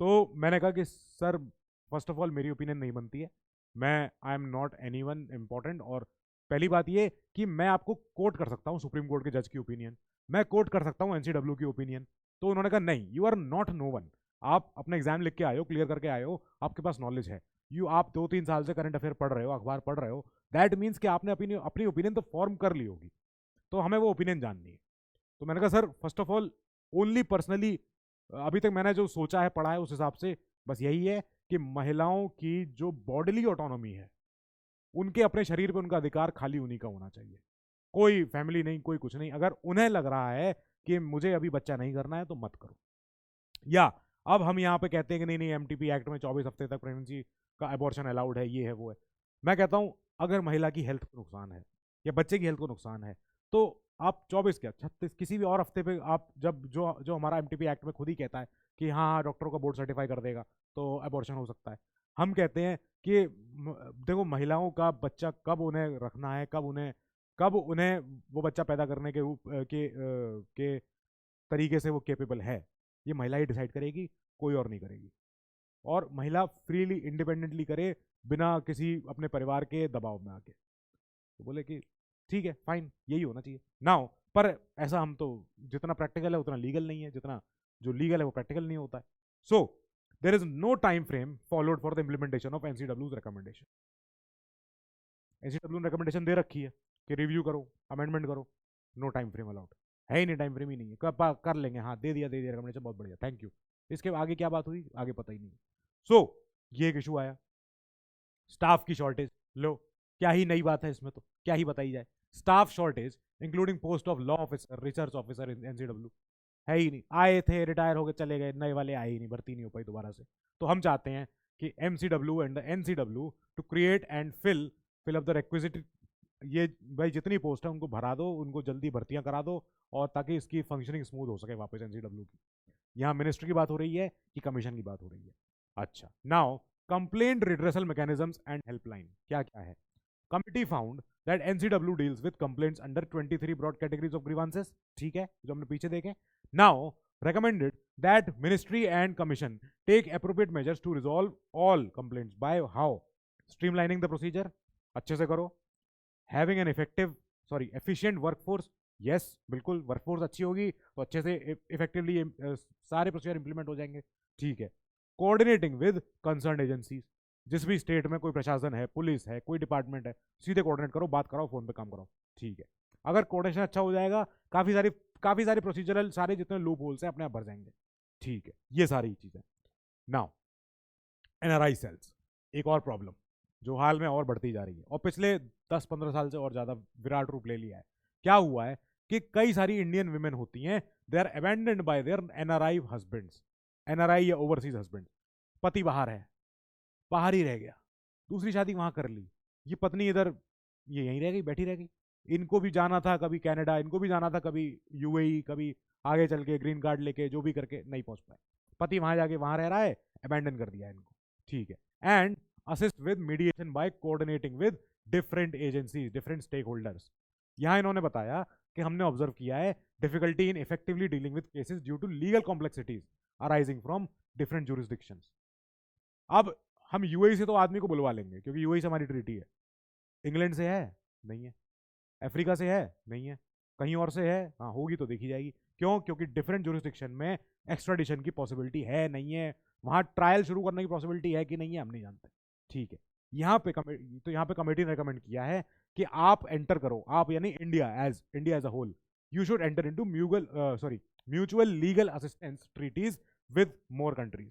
तो मैंने कहा कि सर फर्स्ट ऑफ ऑल मेरी ओपिनियन नहीं बनती है, मैं I am not any one important, और पहली बात ये कि मैं आपको कोट कर सकता हूँ सुप्रीम कोर्ट के जज की ओपिनियन, मैं कोट कर सकता हूँ एनसीडब्ल्यू की ओपिनियन। तो उन्होंने कहा नहीं, you are not no one, आप अपने एग्जाम लिख के आए हो, क्लियर करके आए हो, आपके पास नॉलेज है, आप 2-3 साल से करंट अफेयर पढ़ रहे हो, अखबार पढ़ रहे हो, दैट मीन्स कि आपने अपनी ओपिनियन तो फॉर्म कर ली होगी, तो हमें वो ओपिनियन जाननी है। तो मैंने कहा sir first of all only personally अभी तक मैंने जो सोचा है, पढ़ा है, उस हिसाब से बस यही है कि महिलाओं की जो बॉडीली ऑटोनॉमी है, उनके अपने शरीर पे उनका अधिकार खाली उन्हीं का होना चाहिए, कोई फैमिली नहीं, कोई कुछ नहीं। अगर उन्हें लग रहा है कि मुझे अभी बच्चा नहीं करना है तो मत करो। या अब हम यहाँ पे कहते हैं कि नहीं नहीं एमटीपी एक्ट में 24 हफ्ते तक प्रेगनेंसी का अबॉर्शन अलाउड है, ये है वो है। मैं कहता हूँ अगर महिला की हेल्थ को नुकसान है या बच्चे की हेल्थ को नुकसान है, तो आप 24 क्या 36 किसी भी और हफ्ते पे आप, जब जो जो हमारा एमटीपी एक्ट में खुद ही कहता है कि हाँ हाँ डॉक्टरों का बोर्ड सर्टिफाई कर देगा तो अबॉर्शन हो सकता है। हम कहते हैं कि देखो महिलाओं का बच्चा कब उन्हें रखना है, कब उन्हें वो बच्चा पैदा करने के रूप के तरीके से वो केपेबल है, ये महिला ही डिसाइड करेगी, कोई और नहीं करेगी। और महिला फ्रीली इंडिपेंडेंटली करे, बिना किसी अपने परिवार के दबाव में आके। तो बोले कि ठीक है फाइन, यही होना चाहिए नाउ। पर ऐसा हम तो, जितना प्रैक्टिकल है उतना लीगल नहीं है, जितना जो लीगल है वो प्रैक्टिकल नहीं होता है। So there is no time frame followed for the implementation of एनसीडब्ल्यूज रिकमेंडेशन। एनसीडब्ल्यू ने रिकमेंडेशन दे रखी है कि रिव्यू करो, अमेंडमेंट करो, नो टाइम फ्रेम अलाउड, है ही नहीं, टाइम फ्रेम ही नहीं है, कर लेंगे, हाँ दे दिया रिकमेंडेशन, बहुत बढ़िया, थैंक यू। इसके आगे क्या बात हुई आगे पता ही नहीं। सो ये एक इशू आया, स्टाफ की शॉर्टेज। लो क्या ही नई बात है इसमें, तो क्या ही बताई जाए। Staff shortage including post of law officer, research officer in NCW, है ही नहीं। आए थे, रिटायर हो गए, चले गए, नए वाले आए ही नहीं, भर्ती नहीं हो पाई दोबारा से। तो हम चाहते हैं कि MCW and NCW to create and fill up the requisite, ये भाई जितनी पोस्ट है उनको भरा दो, उनको जल्दी भर्तियां करा दो, और ताकि इसकी फंक्शनिंग स्मूथ हो सके वापस एनसीडब्ल्यू की। यहाँ मिनिस्टर की बात हो रही है कि कमीशन की बात हो रही है? अच्छा now complaint redressal mechanisms and helpline क्या क्या है। Committee found that NCW deals with complaints under 23 broad categories of grievances, ठीक है, जो हमने पीछे देखे। Now recommended that ministry and commission take appropriate measures to resolve all complaints by how streamlining the procedure, अच्छे से करो, having an efficient workforce, yes बिल्कुल, वर्कफोर्स अच्छी होगी तो अच्छे से इफेक्टिवली सारे प्रोसीजर इंप्लीमेंट हो जाएंगे, ठीक है। कोऑर्डिनेटिंग विद कंसर्न एजेंसीज, जिस भी स्टेट में कोई प्रशासन है, पुलिस है, कोई डिपार्टमेंट है, सीधे कोऑर्डिनेट करो, बात कराओ, फोन पे काम कराओ, ठीक है। अगर कोऑर्डिनेशन अच्छा हो जाएगा, काफी सारी प्रोसीजरल सारे जितने लूप होल्स हैं अपने आप भर जाएंगे, ठीक है। ये सारी चीजें। नाउ एनआरआई सेल्स, एक और प्रॉब्लम जो हाल में और बढ़ती जा रही है और पिछले 10-15 साल से और ज्यादा विराट रूप ले लिया है। क्या हुआ है कि कई सारी इंडियन विमेन होती हैं, they are abandoned by their NRI husbands, NRI या ओवरसीज हस्बैंड। पति बाहर है, बाहर ही रह गया, दूसरी शादी वहां कर ली, ये पत्नी इधर, ये यहीं रह गई, बैठी रह गई, इनको भी जाना था कभी कनाडा, इनको भी जाना था कभी यूएई, कभी आगे चल के ग्रीन कार्ड लेके जो भी करके नहीं पहुंच पाए। पति वहां जाके वहां रह रहा है, अबैंडन कर दिया इनको, ठीक है। And assist with mediation by coordinating with different agencies, different stakeholders. यहां इन्होंने बताया कि हमने ऑब्जर्व किया है difficulty in effectively dealing with cases due to legal complexities arising from different jurisdictions. अब हम यूएई से तो आदमी को बुलवा लेंगे क्योंकि यूएई से हमारी ट्रीटी है। इंग्लैंड से है? नहीं है। अफ्रीका से है? नहीं है। कहीं और से है? हाँ, होगी तो देखी जाएगी। क्यों? क्योंकि डिफरेंट जुरिस्डिक्शन में एक्स्ट्राडिशन की पॉसिबिलिटी है नहीं है, वहां ट्रायल शुरू करने की पॉसिबिलिटी है कि नहीं है, हम नहीं जानते, ठीक है। यहाँ पे तो यहाँ पे कमेटी ने रिकमेंड किया है कि आप एंटर करो, आप यानी India as a whole, you should enter into mutual legal assistance treaties with more countries.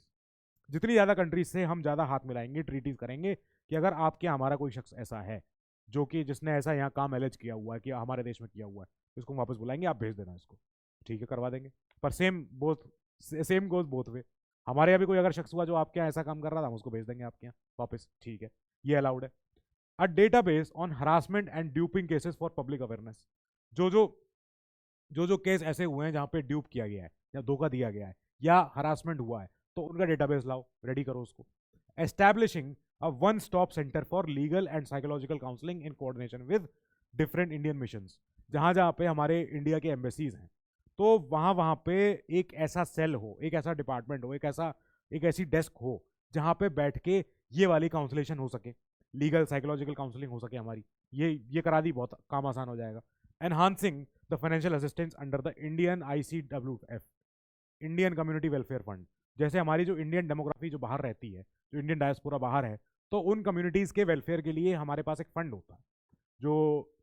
जितनी ज्यादा कंट्रीज से हम ज्यादा हाथ मिलाएंगे, ट्रीटीज करेंगे कि अगर आपके हमारा कोई शख्स ऐसा है जो कि जिसने ऐसा यहाँ काम एलेज किया हुआ है कि हमारे देश में किया हुआ है, तो इसको वापस बुलाएंगे, आप भेज देना इसको, ठीक है, करवा देंगे। पर सेम गोज बोथ वे। हमारे यहाँ भी कोई अगर शख्स हुआ जो आपके यहाँ ऐसा काम कर रहा था, हम उसको भेज देंगे आपके यहाँ वापस, ठीक है, ये अलाउड है। A database on harassment and duping cases for public awareness. जो जो जो केस ऐसे हुए हैं जहां पे ड्यूप किया गया है या धोखा दिया गया है या हरासमेंट हुआ है, तो उनका डेटाबेस लाओ, रेडी करो उसको। Establishing a one stop centre for legal and psychological counselling in coordination with different Indian missions. जहां जहां पे हमारे इंडिया के एम्बेसीज हैं, तो वहां वहां पे एक ऐसा सेल हो, एक ऐसा डिपार्टमेंट हो, एक ऐसी डेस्क हो जहां पे बैठ के ये वाली काउंसलेशन हो सके, लीगल साइकोलॉजिकल काउंसलिंग हो सके हमारी। ये करा दी, बहुत काम आसान हो जाएगा। Enhancing the financial assistance under the Indian ICWF, Indian community welfare fund. जैसे हमारी जो इंडियन डेमोग्राफी जो बाहर रहती है, जो इंडियन डायस्पोरा बाहर है, तो उन कम्युनिटीज के वेलफेयर के लिए हमारे पास एक फंड होता है जो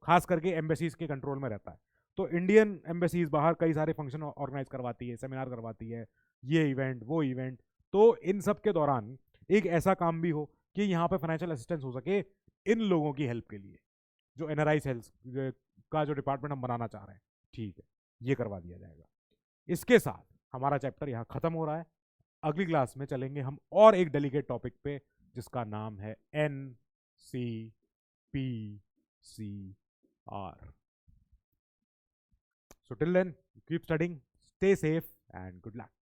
खास करके एम्बेसीज के कंट्रोल में रहता है। तो इंडियन एम्बेसीज बाहर कई सारे फंक्शन ऑर्गेनाइज करवाती है, सेमिनार करवाती है, ये इवेंट वो इवेंट। तो इन सब के दौरान एक ऐसा काम भी हो कि यहाँ पे फाइनेंशियल असिस्टेंस हो सके इन लोगों की हेल्प के लिए, जो NRI सेल्स का जो डिपार्टमेंट हम बनाना चाह रहे हैं, ठीक है, ये करवा दिया जाएगा। इसके साथ हमारा चैप्टर यहाँ खत्म हो रहा है। अगली क्लास में चलेंगे हम और एक डेलिकेट टॉपिक पे जिसका नाम है NCPCR। So till then, keep studying, stay safe, and good luck.